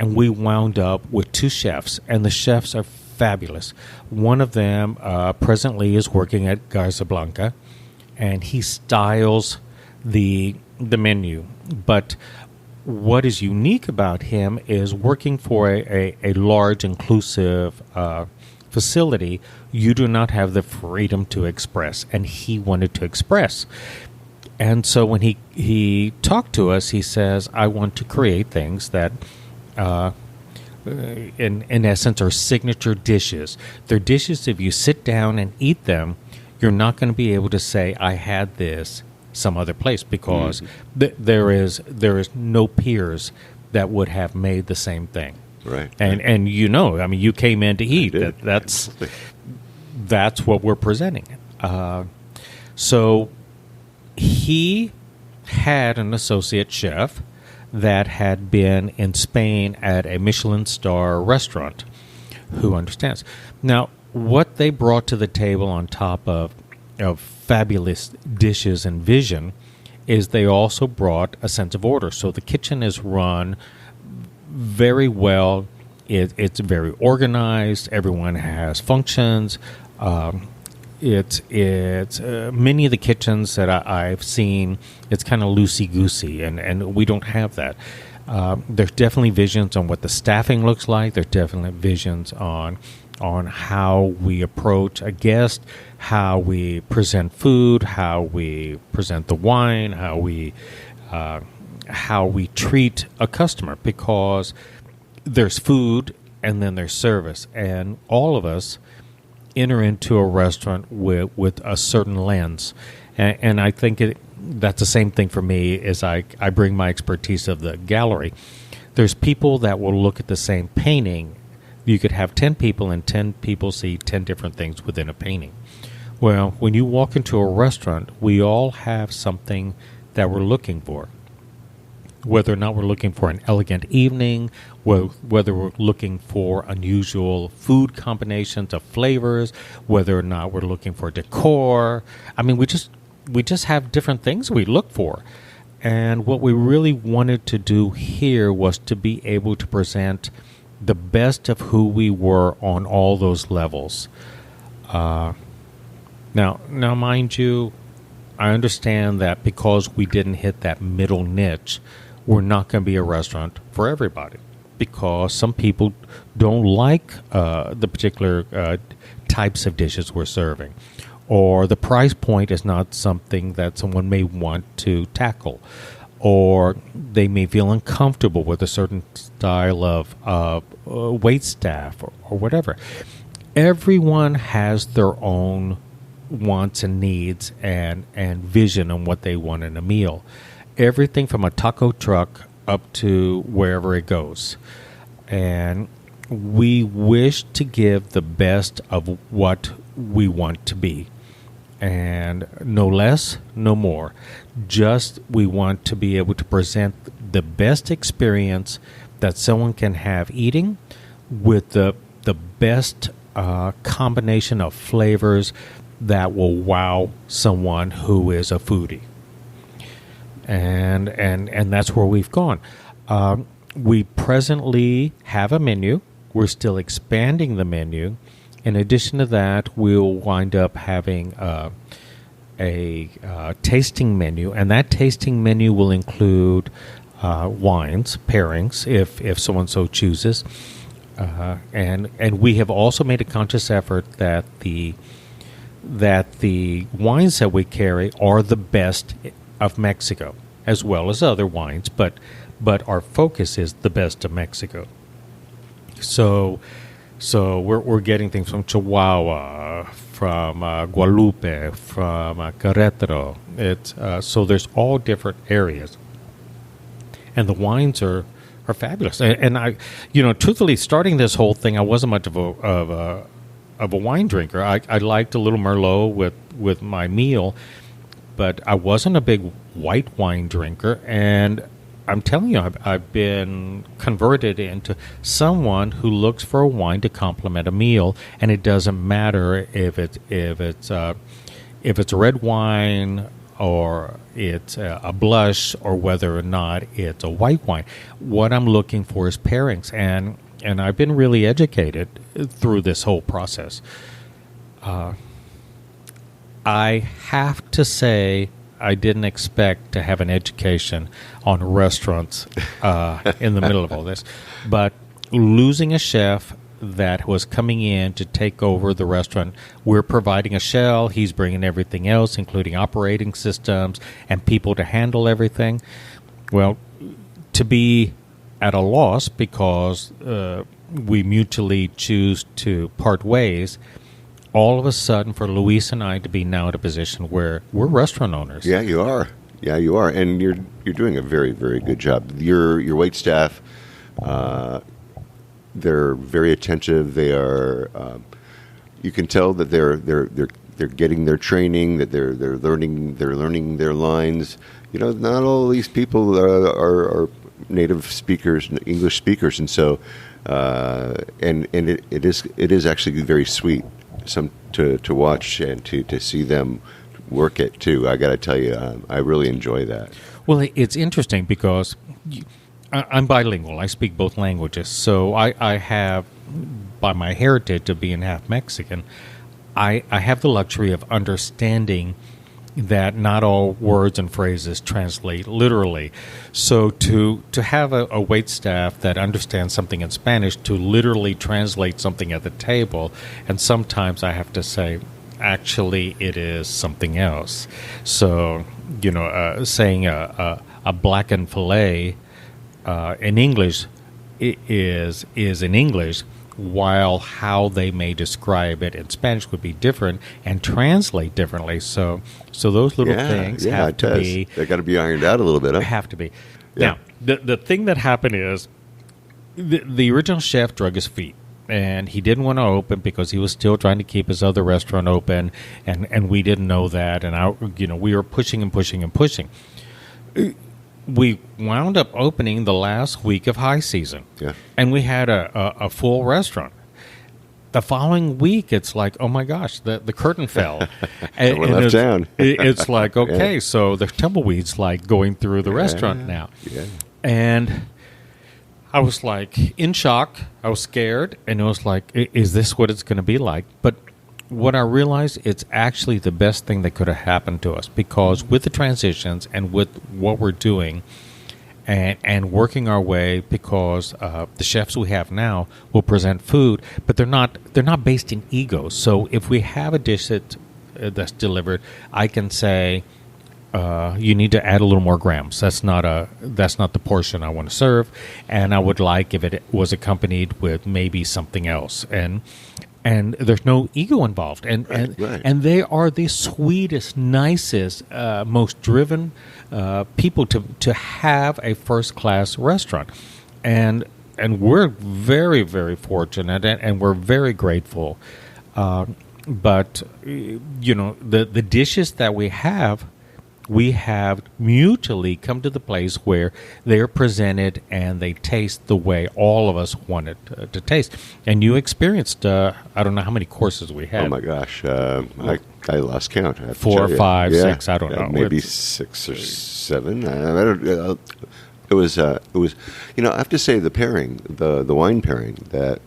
we wound up with two chefs, and the chefs are fabulous. One of them presently is working at Casablanca, and he styles the menu. But what is unique about him is working for a large, inclusive facility. You do not have the freedom to express, and he wanted to express. And so when he talked to us, he says, "I want to create things that in essence are signature dishes. They're dishes, if you sit down and eat them, you're not going to be able to say, I had this some other place, because there is no peers that would have made the same thing." Right. And you came in to eat. That's what we're presenting. So he had an associate chef that had been in Spain at a Michelin star restaurant who understands. Now, what they brought to the table on top of fabulous dishes and vision is they also brought a sense of order. So the kitchen is run very well. It's very organized. Everyone has functions. It's many of the kitchens that I've seen, it's kind of loosey-goosey, and we don't have that. There's definitely visions on what the staffing looks like. There's definitely visions on on how we approach a guest, how we present food, how we present the wine, how we treat a customer, because there's food and then there's service, and all of us enter into a restaurant with a certain lens, and I think that's the same thing for me. As I bring my expertise of the gallery. There's people that will look at the same painting. You could have 10 people, and 10 people see 10 different things within a painting. Well, when you walk into a restaurant, we all have something that we're looking for. Whether or not we're looking for an elegant evening, whether we're looking for unusual food combinations of flavors, whether or not we're looking for decor. I mean, we just have different things we look for. And what we really wanted to do here was to be able to present the best of who we were on all those levels. Now, mind you, I understand that because we didn't hit that middle niche, we're not going to be a restaurant for everybody, because some people don't like the particular types of dishes we're serving, or the price point is not something that someone may want to tackle, or they may feel uncomfortable with a certain style of wait staff or whatever. Everyone has their own wants and needs and vision on what they want in a meal. Everything from a taco truck up to wherever it goes. And we wish to give the best of what we want to be. And no less, no more. Just we want to be able to present the best experience that someone can have eating, with the best combination of flavors that will wow someone who is a foodie. And that's where we've gone. We presently have a menu. We're still expanding the menu. In addition to that, we'll wind up having a tasting menu, and that tasting menu will include wines, pairings, if someone so chooses. And we have also made a conscious effort that the wines that we carry are the best of Mexico, as well as other wines, but our focus is the best of Mexico. So we're getting things from Chihuahua, from Guadalupe, from Querétaro. So there's all different areas, and the wines are fabulous. And I, truthfully, starting this whole thing, I wasn't much of a wine drinker. I liked a little Merlot with my meal, but I wasn't a big white wine drinker. And I'm telling you, I've been converted into someone who looks for a wine to complement a meal, and it doesn't matter if it's a red wine or it's a blush, or whether or not it's a white wine. What I'm looking for is pairings, and I've been really educated through this whole process. I have to say, I didn't expect to have an education on restaurants in the middle of all this. But losing a chef that was coming in to take over the restaurant, we're providing a shell. He's bringing everything else, including operating systems and people to handle everything. Well, to be at a loss because we mutually choose to part ways, all of a sudden, for Luis and I to be now in a position where we're restaurant owners. Yeah, you are. And you're doing a very, very good job. Your wait staff, they're very attentive. They are. You can tell that they're getting their training. That they're learning their lines. Not all these people are native speakers, English speakers, and so and it is actually very sweet. To watch and to see them work it too. I got to tell you, I really enjoy that. Well, it's interesting because I'm bilingual. I speak both languages, so I have, by my heritage of being half Mexican, I have the luxury of understanding that not all words and phrases translate literally. So to have a wait staff that understands something in Spanish to literally translate something at the table, and sometimes I have to say, actually, it is something else. So, saying a blackened fillet in English is in English, while how they may describe it in Spanish would be different and translate differently. So those little things have to be. They got to be ironed out a little bit. Huh? Have to be. Yeah. Now, the thing that happened is the original chef drug his feet. And he didn't want to open because he was still trying to keep his other restaurant open, and we didn't know that. And we were pushing and pushing and pushing. We wound up opening the last week of high season, and we had a full restaurant. The following week, it's like, oh my gosh, the curtain fell. And we're left down. It's like, okay, so the tumbleweeds like going through the restaurant now, and I was like in shock. I was scared, and it was like, is this what it's going to be like? But what I realized, it's actually the best thing that could have happened to us, because with the transitions and with what we're doing and working our way, because the chefs we have now will present food, but they're not based in ego. So if we have a dish that's delivered, I can say, you need to add a little more grams. That's not the portion I want to serve, and I would like if it was accompanied with maybe something else. And there's no ego involved, and they are the sweetest, nicest, most driven people to have a first class restaurant, and we're very, very fortunate, and we're very grateful. But the dishes that we have mutually come to the place where they're presented and they taste the way all of us want it to taste. And you experienced, I don't know how many courses we had. Oh my gosh, I lost count. I have to 4 tell you. 5, 6, I don't know. Maybe 6 or 7. I don't. It was. I have to say the pairing, the wine pairing. That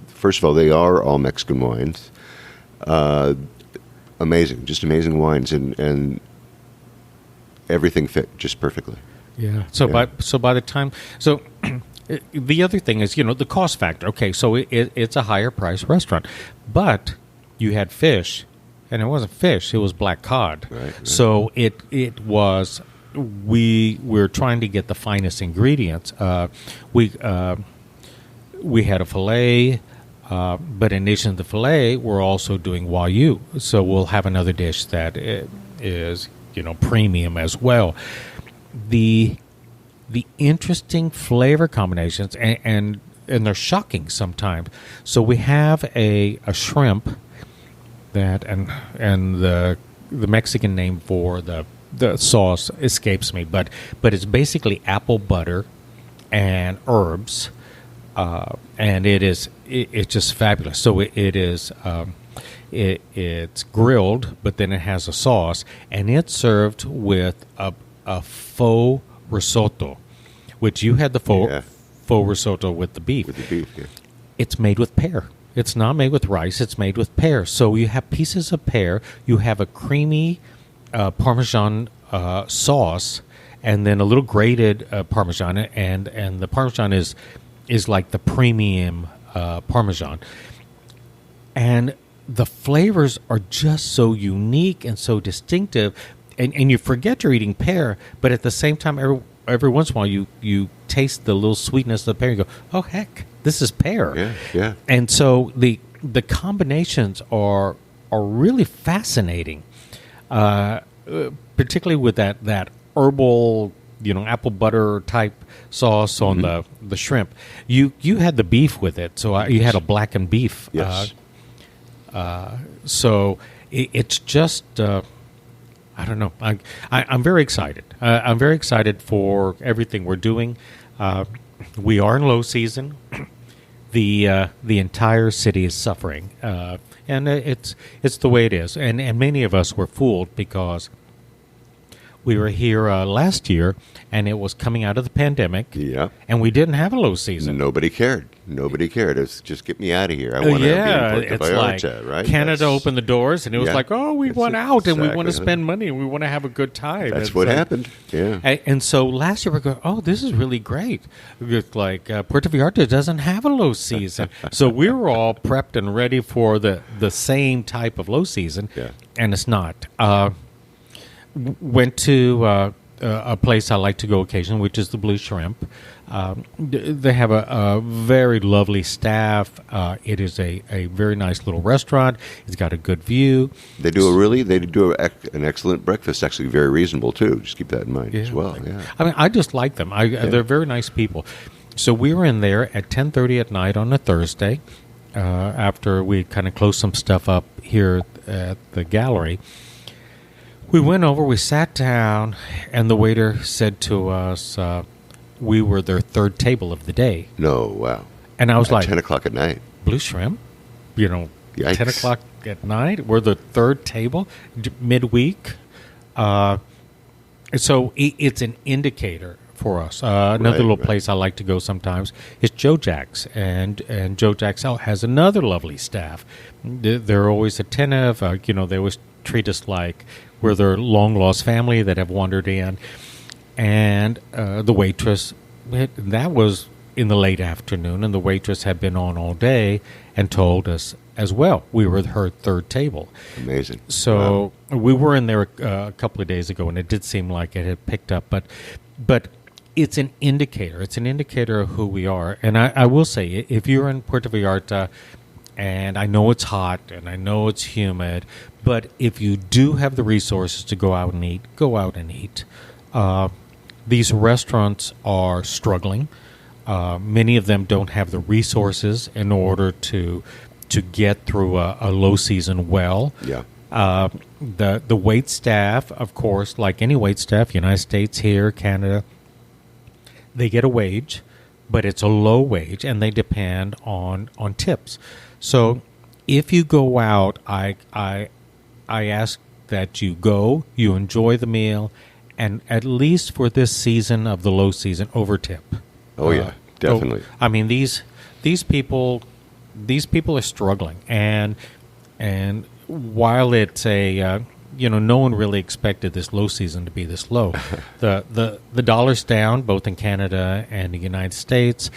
first of all, they are all Mexican wines. Amazing, just amazing wines, and everything fit just perfectly. Yeah. So by the time the other thing is the cost factor. Okay, so it's a higher price restaurant, but you had fish, and it wasn't fish; it was black cod. Right. So it was. We're trying to get the finest ingredients. We had a fillet. But in addition to the filet, we're also doing Wagyu. So we'll have another dish that is, premium as well. The interesting flavor combinations, and they're shocking sometimes. So we have a shrimp that, and the Mexican name for the sauce escapes me, but it's basically apple butter and herbs. And it's just fabulous. So it's grilled, but then it has a sauce, and it's served with a faux risotto, which you had the faux risotto with the beef. With the beef, yeah. It's made with pear. It's not made with rice. It's made with pear. So you have pieces of pear. You have a creamy Parmesan sauce, and then a little grated Parmesan, and the Parmesan is like the premium Parmesan. And the flavors are just so unique and so distinctive, and you forget you're eating pear, but at the same time, every once in a while, you taste the little sweetness of the pear, and you go, oh, heck, this is pear. Yeah. And so the combinations are really fascinating, particularly with that herbal, apple butter type sauce on the shrimp. You had the beef with it, so you had a blackened beef. Yes. So it's just I don't know. I'm very excited. I'm very excited for everything we're doing. We are in low season. The entire city is suffering, and it's the way it is. And many of us were fooled because We were here last year, and it was coming out of the pandemic. Yeah. And we didn't have a low season. Nobody cared. Nobody cared. It's just get me out of here. I want to be in Puerto Vallarta, like right? Canada opened the doors, and it was like, we want out, and we want to exactly. spend money, and we want to have a good time. That's It's what like- happened. Yeah. And so last year we go, this is really great. It's like Puerto Vallarta doesn't have a low season. So we were all prepped and ready for the same type of low season, Yeah. and it's not. Went to a place I like to go occasionally, which is the Blue Shrimp. They have a very lovely staff. It is a very nice little restaurant. It's got a good view. They do an excellent breakfast. Actually, very reasonable too. Just keep that in mind as well. Yeah. I mean, I just like them. They're very nice people. So we were in there at 10:30 at night on a Thursday after we kind of closed some stuff up here at the gallery. We went over, we sat down, and the waiter said to us, we were their third table of the day. No, wow. And I was At like, 10 o'clock at night. Blue Shrimp? Yikes. 10 o'clock at night? We're the third table midweek? So it's an indicator for us. Another little place I like to go sometimes is Joe Jack's. And Joe Jack's has another lovely staff. They're always attentive. They always treat us like we're their long-lost family that have wandered in. And the waitress, that was in the late afternoon, and the waitress had been on all day and told us as well we were her third table. Amazing. So we were in there a couple of days ago, and it did seem like it had picked up. But it's an indicator. It's an indicator of who we are. And I will say, if you're in Puerto Vallarta, and I know it's hot, and I know it's humid, but if you do have the resources to go out and eat, go out and eat. These restaurants are struggling. Many of them don't have the resources in order to get through a low season well. Yeah. The wait staff, of course, like any wait staff, United States here, Canada, they get a wage, but it's a low wage, and they depend on tips. So if you go out, I ask that you go, you enjoy the meal, and at least for this season of the low season, over tip. Oh yeah, definitely. I mean, these people are struggling, and while it's no one really expected this low season to be this low. the dollar's down both in Canada and the United States.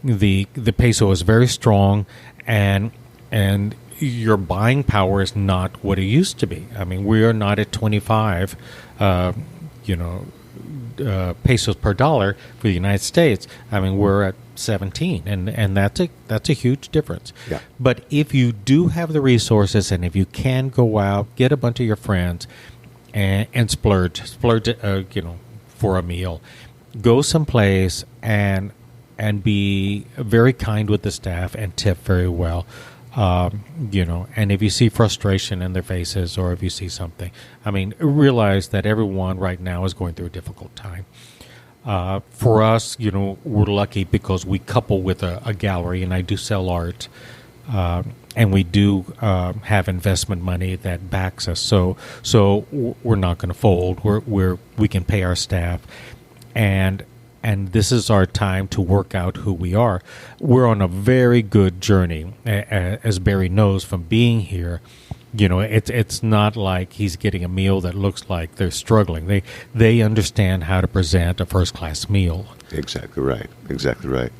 The peso is very strong, and your buying power is not what it used to be. I mean, we are not at 25, pesos per dollar for the United States. I mean, we're at 17, and that's a huge difference. Yeah. But if you do have the resources, and if you can go out, get a bunch of your friends, and splurge, for a meal, go someplace and be very kind with the staff and tip very well. And if you see frustration in their faces, or if you see something, I mean, realize that everyone right now is going through a difficult time. For us, we're lucky because we couple with a gallery, and I do sell art, and we do have investment money that backs us. So we're not going to fold. We can pay our staff, and this is our time to work out who we are. We're on a very good journey, as Barry knows from being here. It's not like he's getting a meal that looks like they're struggling. They understand how to present a first-class meal. Exactly right. Exactly right.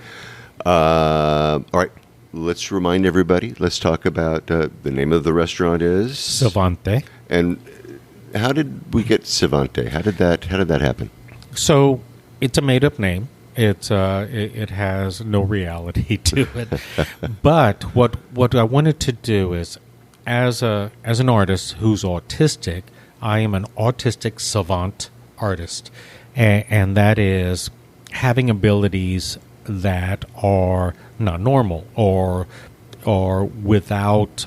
All right. Let's remind everybody. Let's talk about the name of the restaurant is Savante. And how did we get Savante? How did that happen? So it's a made-up name. It has no reality to it. But what I wanted to do is, as an artist who's autistic, I am an autistic savant artist, and that is having abilities that are not normal or without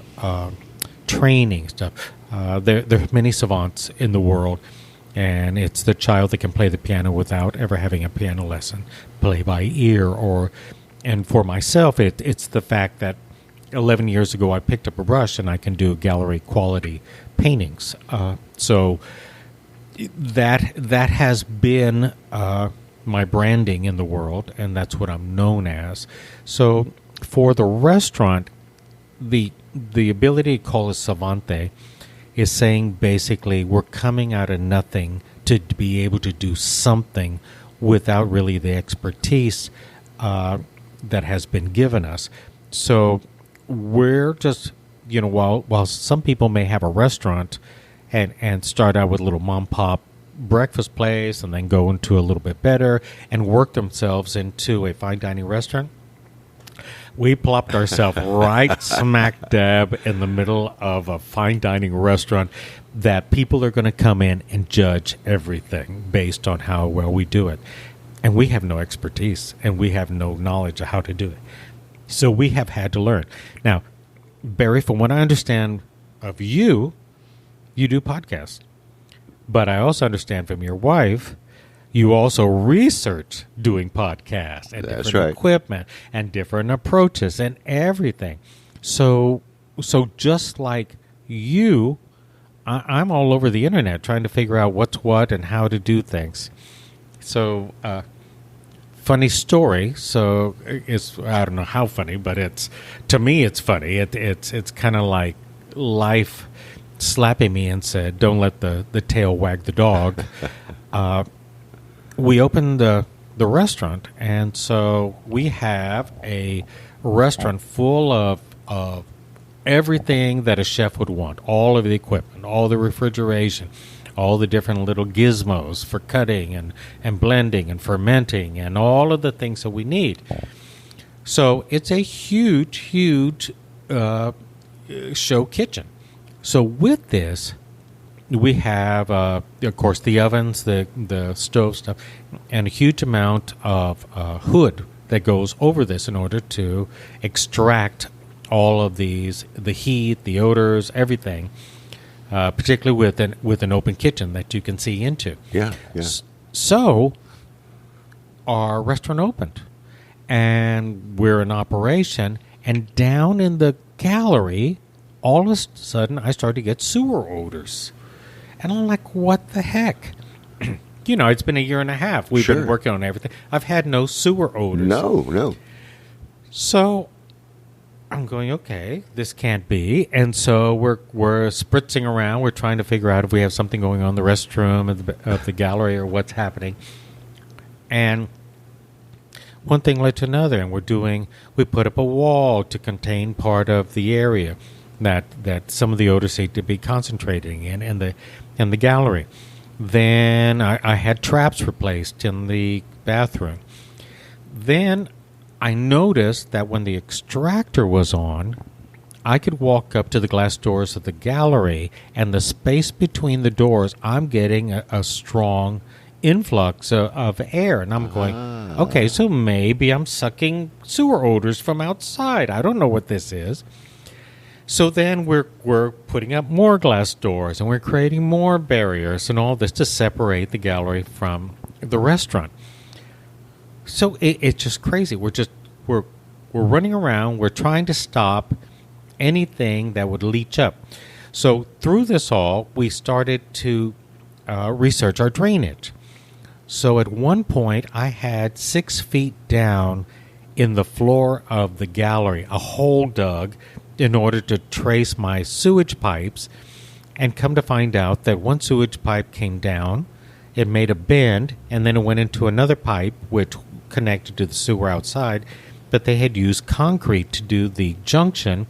training stuff. There are many savants in the world, and it's the child that can play the piano without ever having a piano lesson, play by ear, and for myself, it's the fact that 11 years ago I picked up a brush and I can do gallery quality paintings. So that has been my branding in the world, and that's what I'm known as. So for the restaurant, the ability to call it Savante is saying basically we're coming out of nothing to be able to do something without really the expertise that has been given us. So we're just, while some people may have a restaurant and start out with a little mom pop breakfast place and then go into a little bit better and work themselves into a fine dining restaurant, we plopped ourselves right smack dab in the middle of a fine dining restaurant that people are going to come in and judge everything based on how well we do it. And we have no expertise and we have no knowledge of how to do it. So we have had to learn. Now, Barry, from what I understand of you, you do podcasts. But I also understand from your wife, you also research doing podcasts and That's different right. equipment and different approaches and everything. So just like you, I'm all over the internet trying to figure out what's what and how to do things. So, funny story. So it's, I don't know how funny, but to me it's funny. It's kind of like life slapping me and said, "Don't let the tail wag the dog." We opened the restaurant, and so we have a restaurant full of everything that a chef would want. All of the equipment, all the refrigeration, all the different little gizmos for cutting and blending and fermenting and all of the things that we need. So it's a huge show kitchen. So with this, we have, of course, the ovens, the stove stuff, and a huge amount of hood that goes over this in order to extract all of these, the heat, the odors, everything, particularly with an open kitchen that you can see into. Yeah. So our restaurant opened, and we're in operation, and down in the gallery, all of a sudden, I started to get sewer odors. And I'm like, what the heck? It's been a year and a half. We've been working on everything. I've had no sewer odors. No. So I'm going, okay, this can't be. And so we're spritzing around. We're trying to figure out if we have something going on in the restroom of the gallery or what's happening. And one thing led to another. And we put up a wall to contain part of the area that some of the odors seem to be concentrating in the gallery. Then I had traps replaced in the bathroom. Then I noticed that when the extractor was on, I could walk up to the glass doors of the gallery, and the space between the doors, I'm getting a strong influx of air. And I'm going, okay, so maybe I'm sucking sewer odors from outside. I don't know what this is. So then we're putting up more glass doors, and we're creating more barriers and all this to separate the gallery from the restaurant. So it's just crazy. We're running around. We're trying to stop anything that would leach up. So through this all, we started to research our drainage. So at one point, I had 6 feet down in the floor of the gallery, a hole dug in order to trace my sewage pipes, and come to find out that one sewage pipe came down, it made a bend, and then it went into another pipe which connected to the sewer outside, but they had used concrete to do the junction,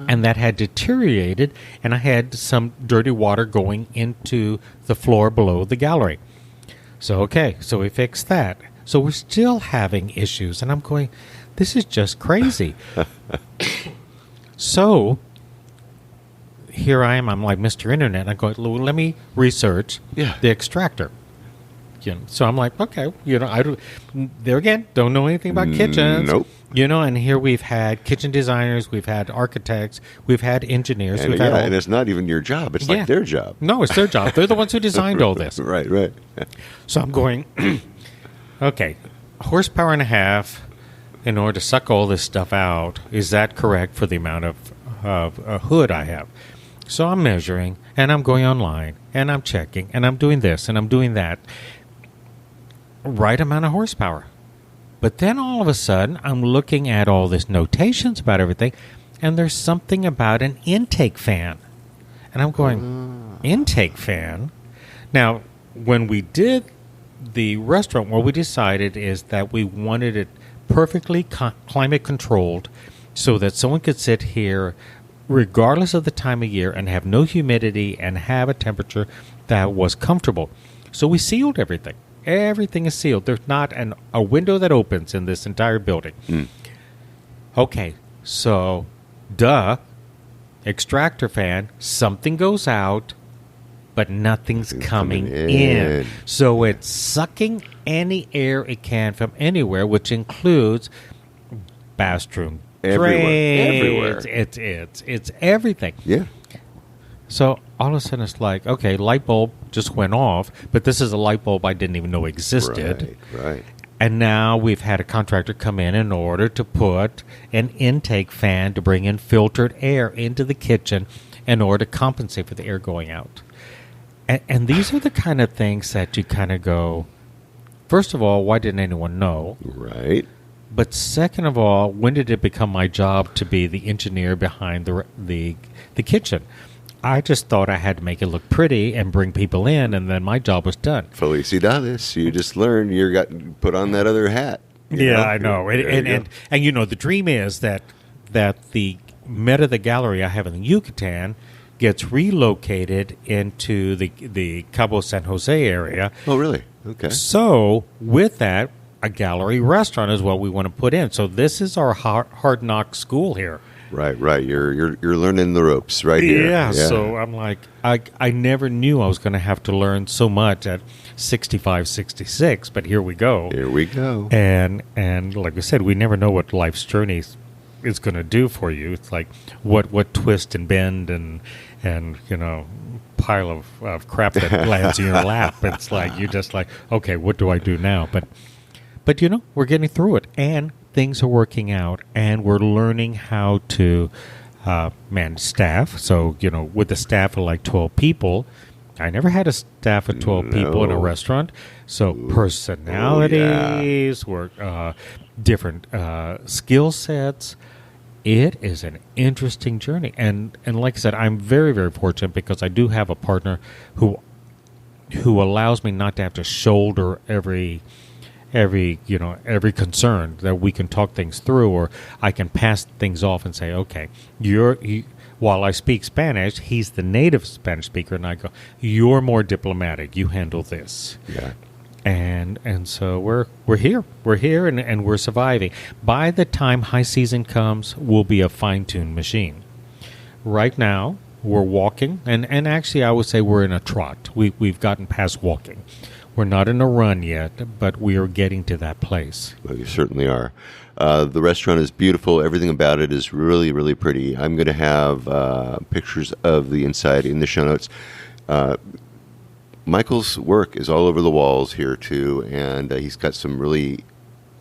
and that had deteriorated, and I had some dirty water going into the floor below the gallery. So we fixed that. So we're still having issues, and I'm going, this is just crazy. So here I am. I'm like Mr. Internet. And I go, let me research the extractor. So I'm like, okay, there again, don't know anything about kitchens. Nope. And here we've had kitchen designers, we've had architects, we've had engineers. And it's not even your job. It's like their job. No, it's their job. They're the ones who designed all this. Right. So I'm going, okay, horsepower and a half in order to suck all this stuff out. Is that correct for the amount of hood I have? So I'm measuring, and I'm going online, and I'm checking, and I'm doing this, and I'm doing that. Right amount of horsepower. But then all of a sudden, I'm looking at all this notations about everything, and there's something about an intake fan. And I'm going, intake fan? Now, when we did the restaurant, what we decided is that we wanted it perfectly climate controlled so that someone could sit here regardless of the time of year and have no humidity and have a temperature that was comfortable. So we sealed everything. Everything is sealed. There's not a window that opens in this entire building. Okay, so, extractor fan, something goes out, but nothing's coming in. So it's sucking any air it can from anywhere, which includes bathroom, Everywhere. It's everything. Yeah. So all of a sudden it's like, okay, light bulb just went off, but this is a light bulb I didn't even know existed. Right. And now we've had a contractor come in order to put an intake fan to bring in filtered air into the kitchen in order to compensate for the air going out. And these are the kind of things that you kind of go, first of all, why didn't anyone know? Right. But second of all, when did it become my job to be the engineer behind the kitchen? I just thought I had to make it look pretty and bring people in, and then my job was done. Felicidades. You just learned. You got put on that other hat. Yeah, I know. And you know, the dream is that the Meta the gallery I have in the Yucatan gets relocated into the Cabo San Jose area. Oh, really? Okay. So with that, a gallery restaurant is what we want to put in. So this is our hard knock school here. Right. You're learning the ropes right here. Yeah. So I'm like, I never knew I was going to have to learn so much at 65, 66, but here we go. Here we go. And like I said, we never know what life's journey is going to do for you. It's like what twist and bend and you know, pile of crap that lands in your lap. It's like you're just like, okay, what do I do now? But you know, we're getting through it, and things are working out, and we're learning how to manage staff. So, you know, with a staff of like 12 people, I never had a staff of 12 people in a restaurant. So personalities, work, different skill sets. It is an interesting journey. And like I said, I'm very, very fortunate because I do have a partner who allows me not to have to shoulder every concern, that we can talk things through, or I can pass things off and say, okay, while I speak Spanish, he's the native Spanish speaker, and I go, you're more diplomatic, you handle this. Yeah. And so we're here, and we're surviving. By the time high season comes, we'll be a fine-tuned machine. Right now, we're walking, and actually I would say we're in a trot. We've gotten past walking. We're not in a run yet, but we are getting to that place. Well, you certainly are. The restaurant is beautiful. Everything about it is really, really pretty. I'm going to have pictures of the inside in the show notes. Michael's work is all over the walls here, too, and he's got some really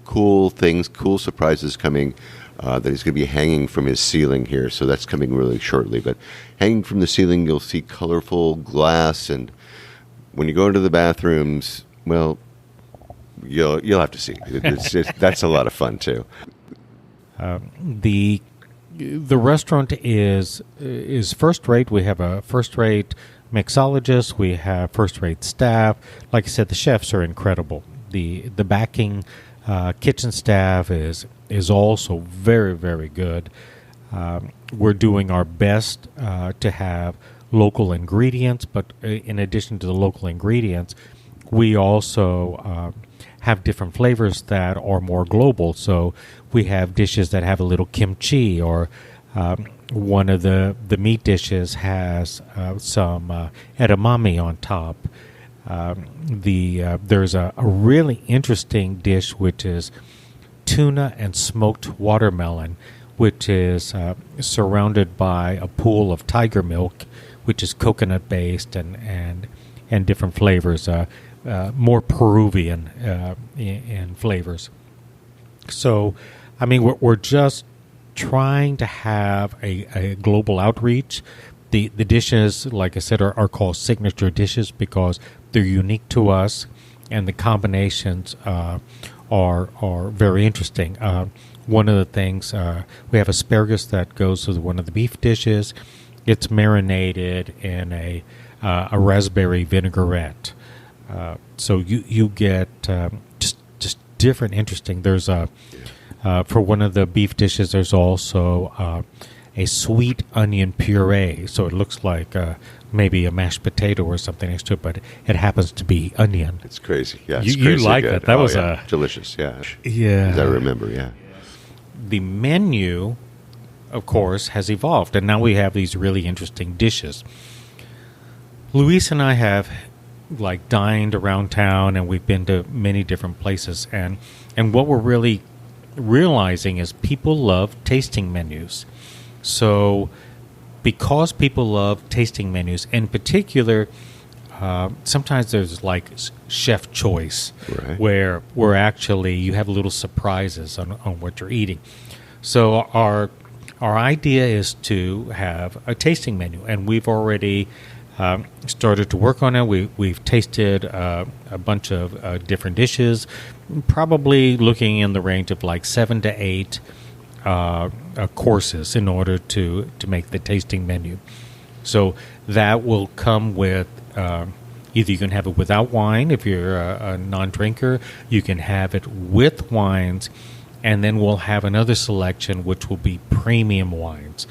cool things, cool surprises coming that he's going to be hanging from his ceiling here, so that's coming really shortly. But hanging from the ceiling, you'll see colorful glass, and when you go into the bathrooms, well, you'll have to see. That's a lot of fun, too. The restaurant is first rate. We have a first rate mixologist. We have first rate staff. Like I said, the chefs are incredible. The backing kitchen staff is also very, very good. We're doing our best to have local ingredients, but in addition to the local ingredients, we also have different flavors that are more global. So we have dishes that have a little kimchi, or one of the meat dishes has some edamame on top. There's a really interesting dish which is tuna and smoked watermelon, which is surrounded by a pool of tiger milk, which is coconut based and different flavors, more Peruvian in flavors. So, I mean, we're just trying to have a global outreach. The dishes, like I said, are called signature dishes because they're unique to us, and the combinations are very interesting. One of the things, we have asparagus that goes with one of the beef dishes. It's marinated in a raspberry vinaigrette. So you get just different, interesting. There's for one of the beef dishes, there's also a sweet onion puree. So it looks like maybe a mashed potato or something next to it, but it happens to be onion. It's crazy. Yeah, it's You crazy like good. that? That was delicious. Yeah, yeah. as I remember. Yeah. The menu, of course, has evolved, and now we have these really interesting dishes. Luis and I have dined around town, and we've been to many different places, and what we're really realizing is people love tasting menus. So because people love tasting menus, in particular, sometimes there's chef choice, Right. where actually you have little surprises on what you're eating. So our idea is to have a tasting menu, and we've already started to work on it. We've tasted a bunch of different dishes, probably looking in the range of 7 to 8 courses in order to make the tasting menu. So that will come with either you can have it without wine if you're a non-drinker, you can have it with wines, and then we'll have another selection which will be premium wines.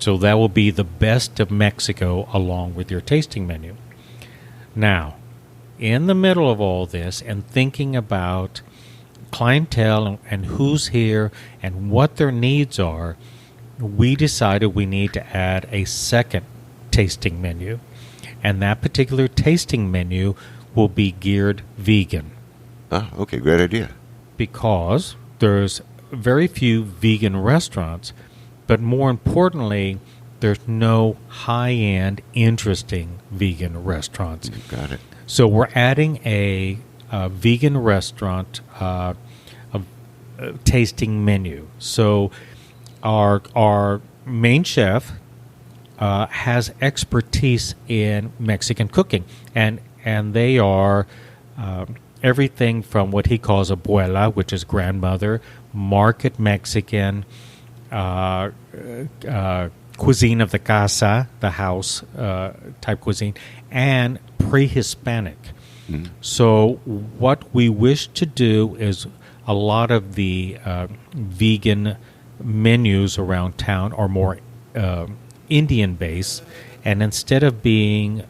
So that will be the best of Mexico along with your tasting menu. Now, in the middle of all this and thinking about clientele and who's here and what their needs are, we decided we need to add a second tasting menu. And that particular tasting menu will be geared vegan. Oh, okay, great idea. Because there's very few vegan restaurants, but more importantly, there's no high-end, interesting vegan restaurants. Got it. So we're adding a vegan restaurant tasting menu. So our main chef has expertise in Mexican cooking, and they are everything from what he calls abuela, which is grandmother, market Mexican, cuisine of the casa, the house type cuisine, and pre-Hispanic. Mm. So what we wish to do is a lot of the vegan menus around town are more Indian-based, and instead of being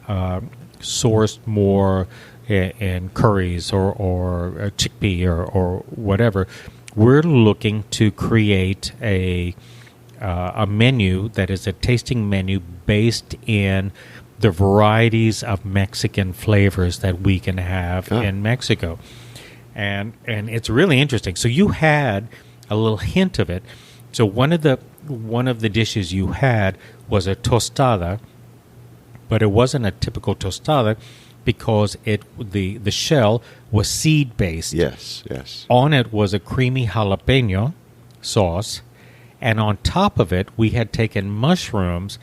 sourced more in curries or chickpea or whatever, we're looking to create a menu that is a tasting menu based in the varieties of Mexican flavors that we can have in Mexico. And it's really interesting. So you had a little hint of it. So one of the dishes you had was a tostada, but it wasn't a typical tostada because the shell was seed based. Yes, yes. On it was a creamy jalapeno sauce, and on top of it we had taken mushrooms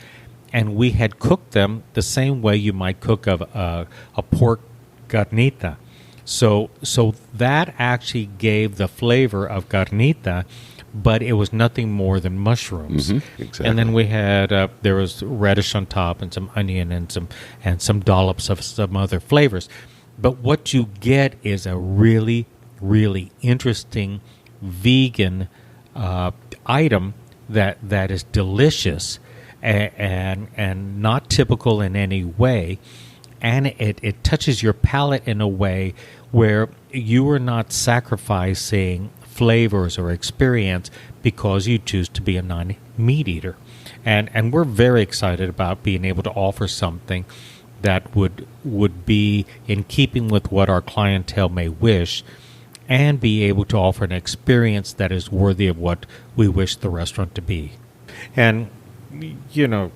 and we had cooked them the same way you might cook a pork carnita. So that actually gave the flavor of carnita, but it was nothing more than mushrooms. Mm-hmm, exactly. And then we had there was radish on top and some onion and some dollops of some other flavors. But what you get is a really, really interesting vegan item that is delicious and not typical in any way. And it touches your palate in a way where you are not sacrificing flavors or experience because you choose to be a non-meat eater. And we're very excited about being able to offer something that would be in keeping with what our clientele may wish and be able to offer an experience that is worthy of what we wish the restaurant to be. And, you know,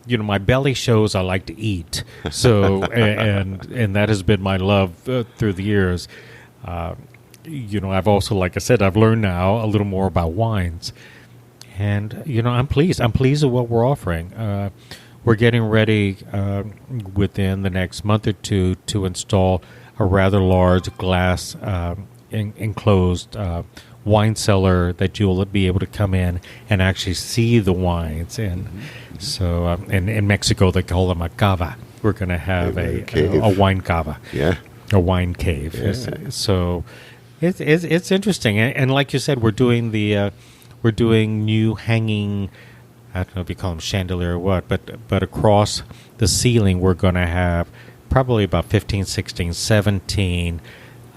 my belly shows I like to eat. So, and that has been my love through the years. I've also, like I said, I've learned now a little more about wines. And, I'm pleased. I'm pleased with what we're offering. we're getting ready within the next month or two to install a rather large glass enclosed wine cellar that you'll be able to come in and actually see the wines. And so in Mexico, they call them a cava. We're going to have a wine cava. Yeah. A wine cave. Yeah. So it's interesting. And like you said, we're doing new hanging, I don't know if you call them chandelier or what, but across the ceiling we're going to have probably about 15, 16, 17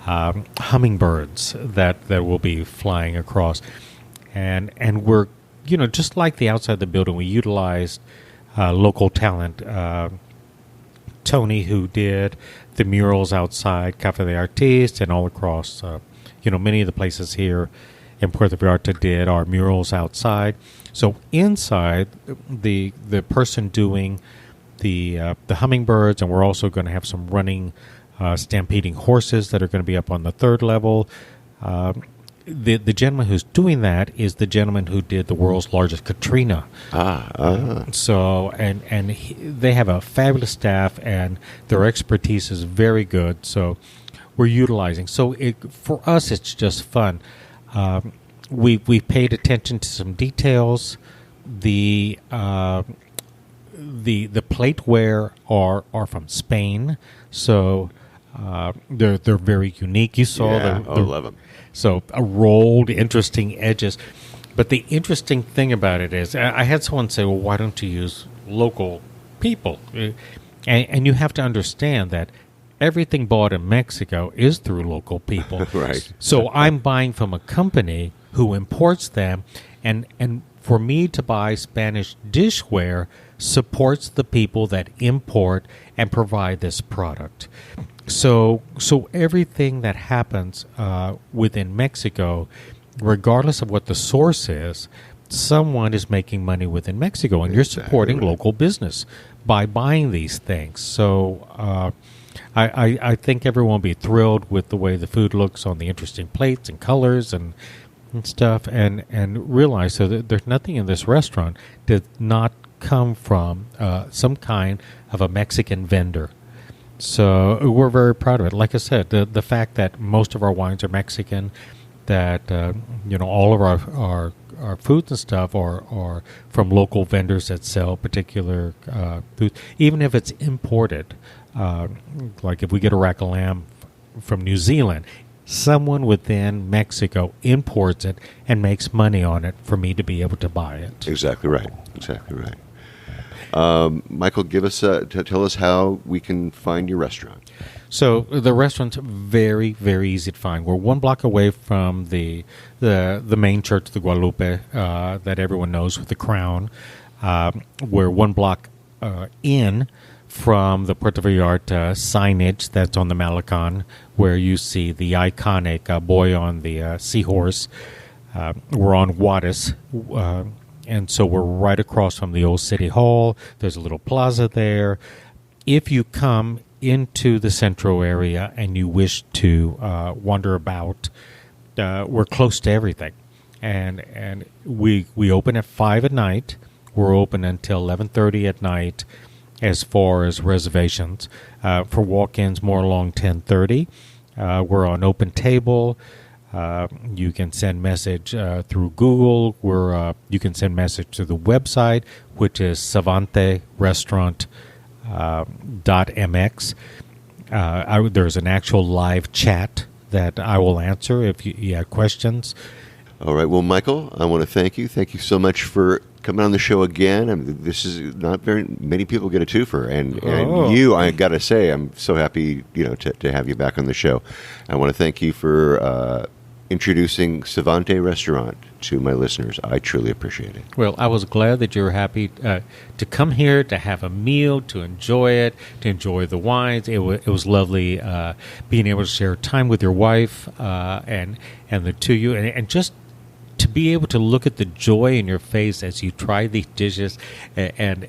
hummingbirds that will be flying across. And we're, just like the outside of the building, we utilized local talent. Tony, who did the murals outside Cafe de Artistes and all across, many of the places here in Puerto Vallarta did our murals outside. So inside, the person doing the hummingbirds, and we're also going to have some running, stampeding horses that are going to be up on the third level. The gentleman who's doing that is the gentleman who did the world's largest Katrina. So they have a fabulous staff, and their expertise is very good. So we're utilizing. So for us, it's just fun. We paid attention to some details. The plateware are from Spain, so they're very unique. You saw I love them. So rolled, interesting edges. But the interesting thing about it is, I had someone say, "Well, why don't you use local people?" And you have to understand that everything bought in Mexico is through local people. Right. So I'm buying from a company who imports them, and for me to buy Spanish dishware supports the people that import and provide this product. So everything that happens within Mexico, regardless of what the source is, someone is making money within Mexico, and you're supporting local business by buying these things. So I think everyone will be thrilled with the way the food looks on the interesting plates and colors and stuff, and realize so that there's nothing in this restaurant did not come from some kind of a Mexican vendor. So we're very proud of it. Like I said, the fact that most of our wines are Mexican, that all of our foods and stuff are from local vendors that sell particular food, even if it's imported. Like if we get a rack of lamb from New Zealand, someone within Mexico imports it and makes money on it for me to be able to buy it. Exactly right. Michael, tell us how we can find your restaurant. So the restaurant's very, very easy to find. We're 1 block away from the main church, the Guadalupe, that everyone knows with the crown. We're 1 block in from the Puerto Vallarta signage that's on the Malecon, where you see the iconic boy on the seahorse. We're on Juarez, and so we're right across from the old city hall. There's a little plaza there. If you come into the central area and you wish to wander about, we're close to everything. And we open at 5 at night. We're open until 11:30 at night as far as reservations. For walk-ins, more along 10:30. We're on Open Table. You can send message through Google. You can send message to the website, which is Savante Restaurant .mx. There's an actual live chat that I will answer if you have questions. All right. Well, Michael, I want to thank you. Thank you so much for coming on the show again. This is not very many people get a twofer, and you, I got to say, I'm so happy to have you back on the show. I want to thank you for introducing Savante Restaurant to my listeners. I truly appreciate it. Well, I was glad that you were happy to come here, to have a meal, to enjoy it, to enjoy the wines. It was lovely being able to share time with your wife and the two of you, and just to be able to look at the joy in your face as you try these dishes, and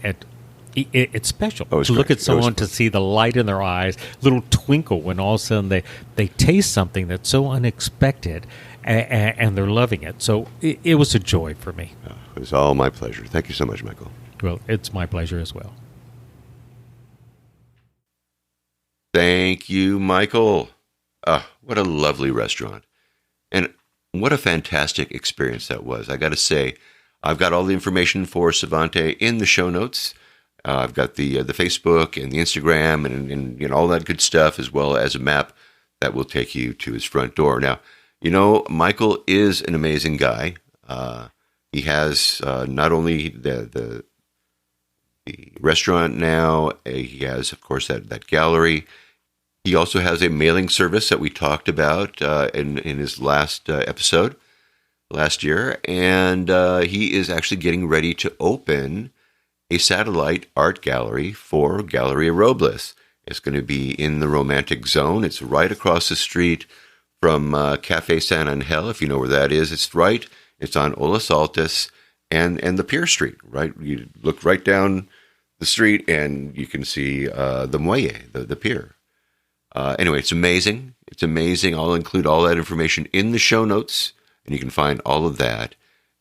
it's special to look at someone, to see the light in their eyes, little twinkle when all of a sudden they taste something that's so unexpected, and they're loving it. So it was a joy for me. It was all my pleasure. Thank you so much, Michael. Well, it's my pleasure as well. Thank you, Michael. What a lovely restaurant. And what a fantastic experience that was. I got to say, I've got all the information for Savante in the show notes. I've got the Facebook and the Instagram and you know, all that good stuff, as well as a map that will take you to his front door. Now, you know, Michael is an amazing guy. He has not only the restaurant now, he has, of course, that gallery. He also has a mailing service that we talked about in his last episode last year. And he is actually getting ready to open a satellite art gallery for Galleria Robles. It's going to be in the Romantic Zone. It's right across the street from Cafe San Angel, if you know where that is. It's on Olas Altas and the Pier Street, right? You look right down the street and you can see the Muelle, the pier. Anyway, it's amazing. It's amazing. I'll include all that information in the show notes, and you can find all of that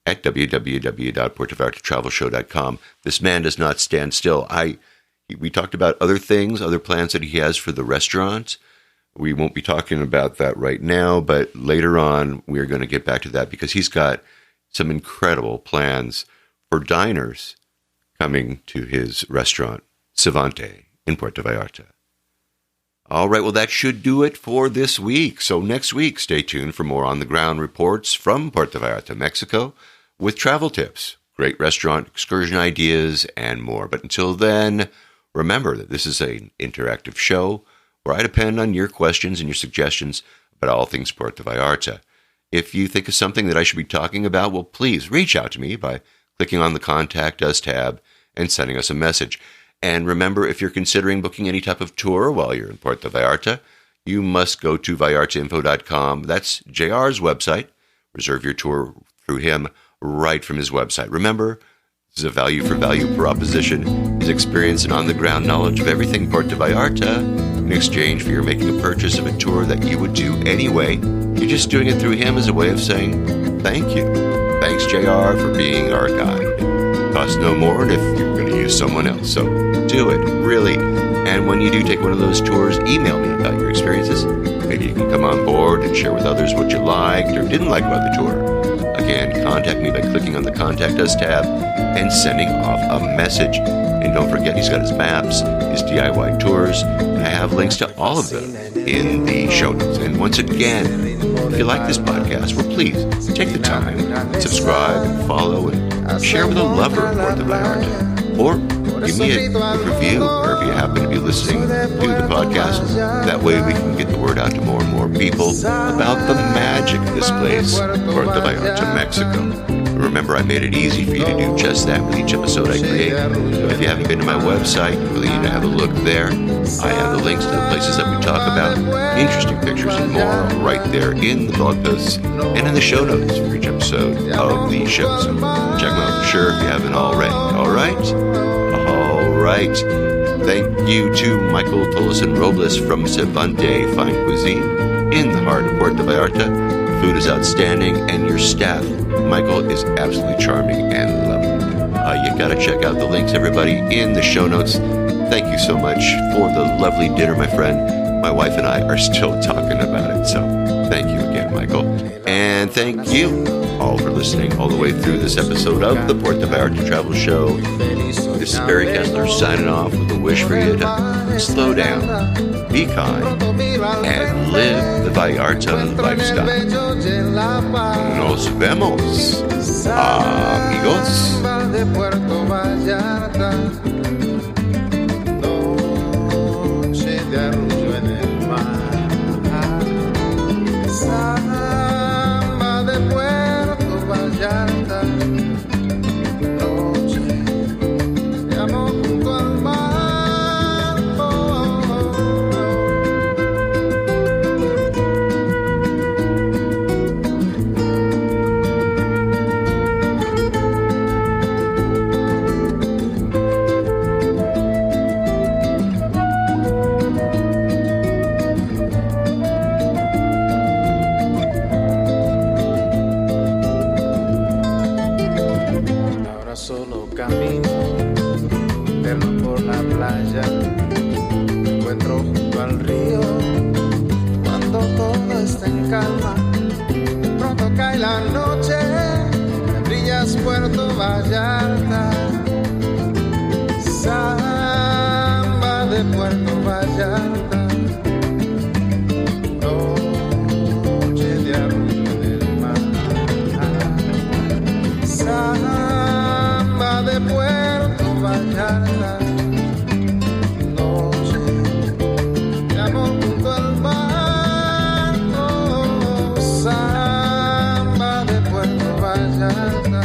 at www.puertovallartatravelshow.com. This man does not stand still. We talked about other things, other plans that he has for the restaurant. We won't be talking about that right now, but later on, we're going to get back to that because he's got some incredible plans for diners coming to his restaurant, Savante, in Puerto Vallarta. All right, well, that should do it for this week. So next week, stay tuned for more on-the-ground reports from Puerto Vallarta, Mexico, with travel tips, great restaurant excursion ideas, and more. But until then, remember that this is an interactive show where I depend on your questions and your suggestions about all things Puerto Vallarta. If you think of something that I should be talking about, well, please reach out to me by clicking on the Contact Us tab and sending us a message. And remember, if you're considering booking any type of tour while you're in Puerto Vallarta, you must go to vallartainfo.com. That's JR's website. Reserve your tour through him right from his website. Remember, this is a value-for-value proposition. His experience and on-the-ground knowledge of everything Puerto Vallarta in exchange for your making a purchase of a tour that you would do anyway. You're just doing it through him as a way of saying thank you. Thanks, JR, for being our guide. Costs no more than if you were going to use someone else. So do it, really. And when you do take one of those tours, email me about your experiences. Maybe you can come on board and share with others what you liked or didn't like about the tour. Again, contact me by clicking on the Contact Us tab and sending off a message. And don't forget, he's got his maps, his DIY tours, and I have links to all of them in the show notes. And once again, if you like this podcast, well, please take the time, subscribe and follow and share with a lover of Puerto Vallarta. Or give me a review wherever you happen to be listening to the podcast. That way we can get the word out to more and more people about the magic of this place, Puerto Vallarta, Mexico. Remember, I made it easy for you to do just that with each episode I create. So if you haven't been to my website, you really need to have a look there. I have the links to the places that we talk about, interesting pictures and more right there in the blog posts and in the show notes for each episode of the show. So check them out for sure if you haven't already. All right? All right. Thank you to Michael Tolleson Robles from Savante Fine Cuisine in the heart of Puerto Vallarta. Food is outstanding, and your staff, Michael, is absolutely charming and lovely. You got to check out the links, everybody, in the show notes. Thank you so much for the lovely dinner, my friend. My wife and I are still talking about it, so thank you again, Michael. And thank you all for listening all the way through this episode of the Puerto Vallarta Travel Show. This is Barry Kessler signing off with a wish for you to slow down, be kind, and live the Vallarta lifestyle. Nos vemos, amigos. Samba de Puerto Vallarta, noche de amor junto al mar. Solo camino, eterno por la playa, me encuentro junto al al río, cuando todo está en calma, pronto cae la noche, brillas Puerto Vallarta, samba de Puerto Vallarta, noche de arrullo en el mar, samba de Puerto Vallarta, noche de amor junto al barco, samba de Puerto Vallarta.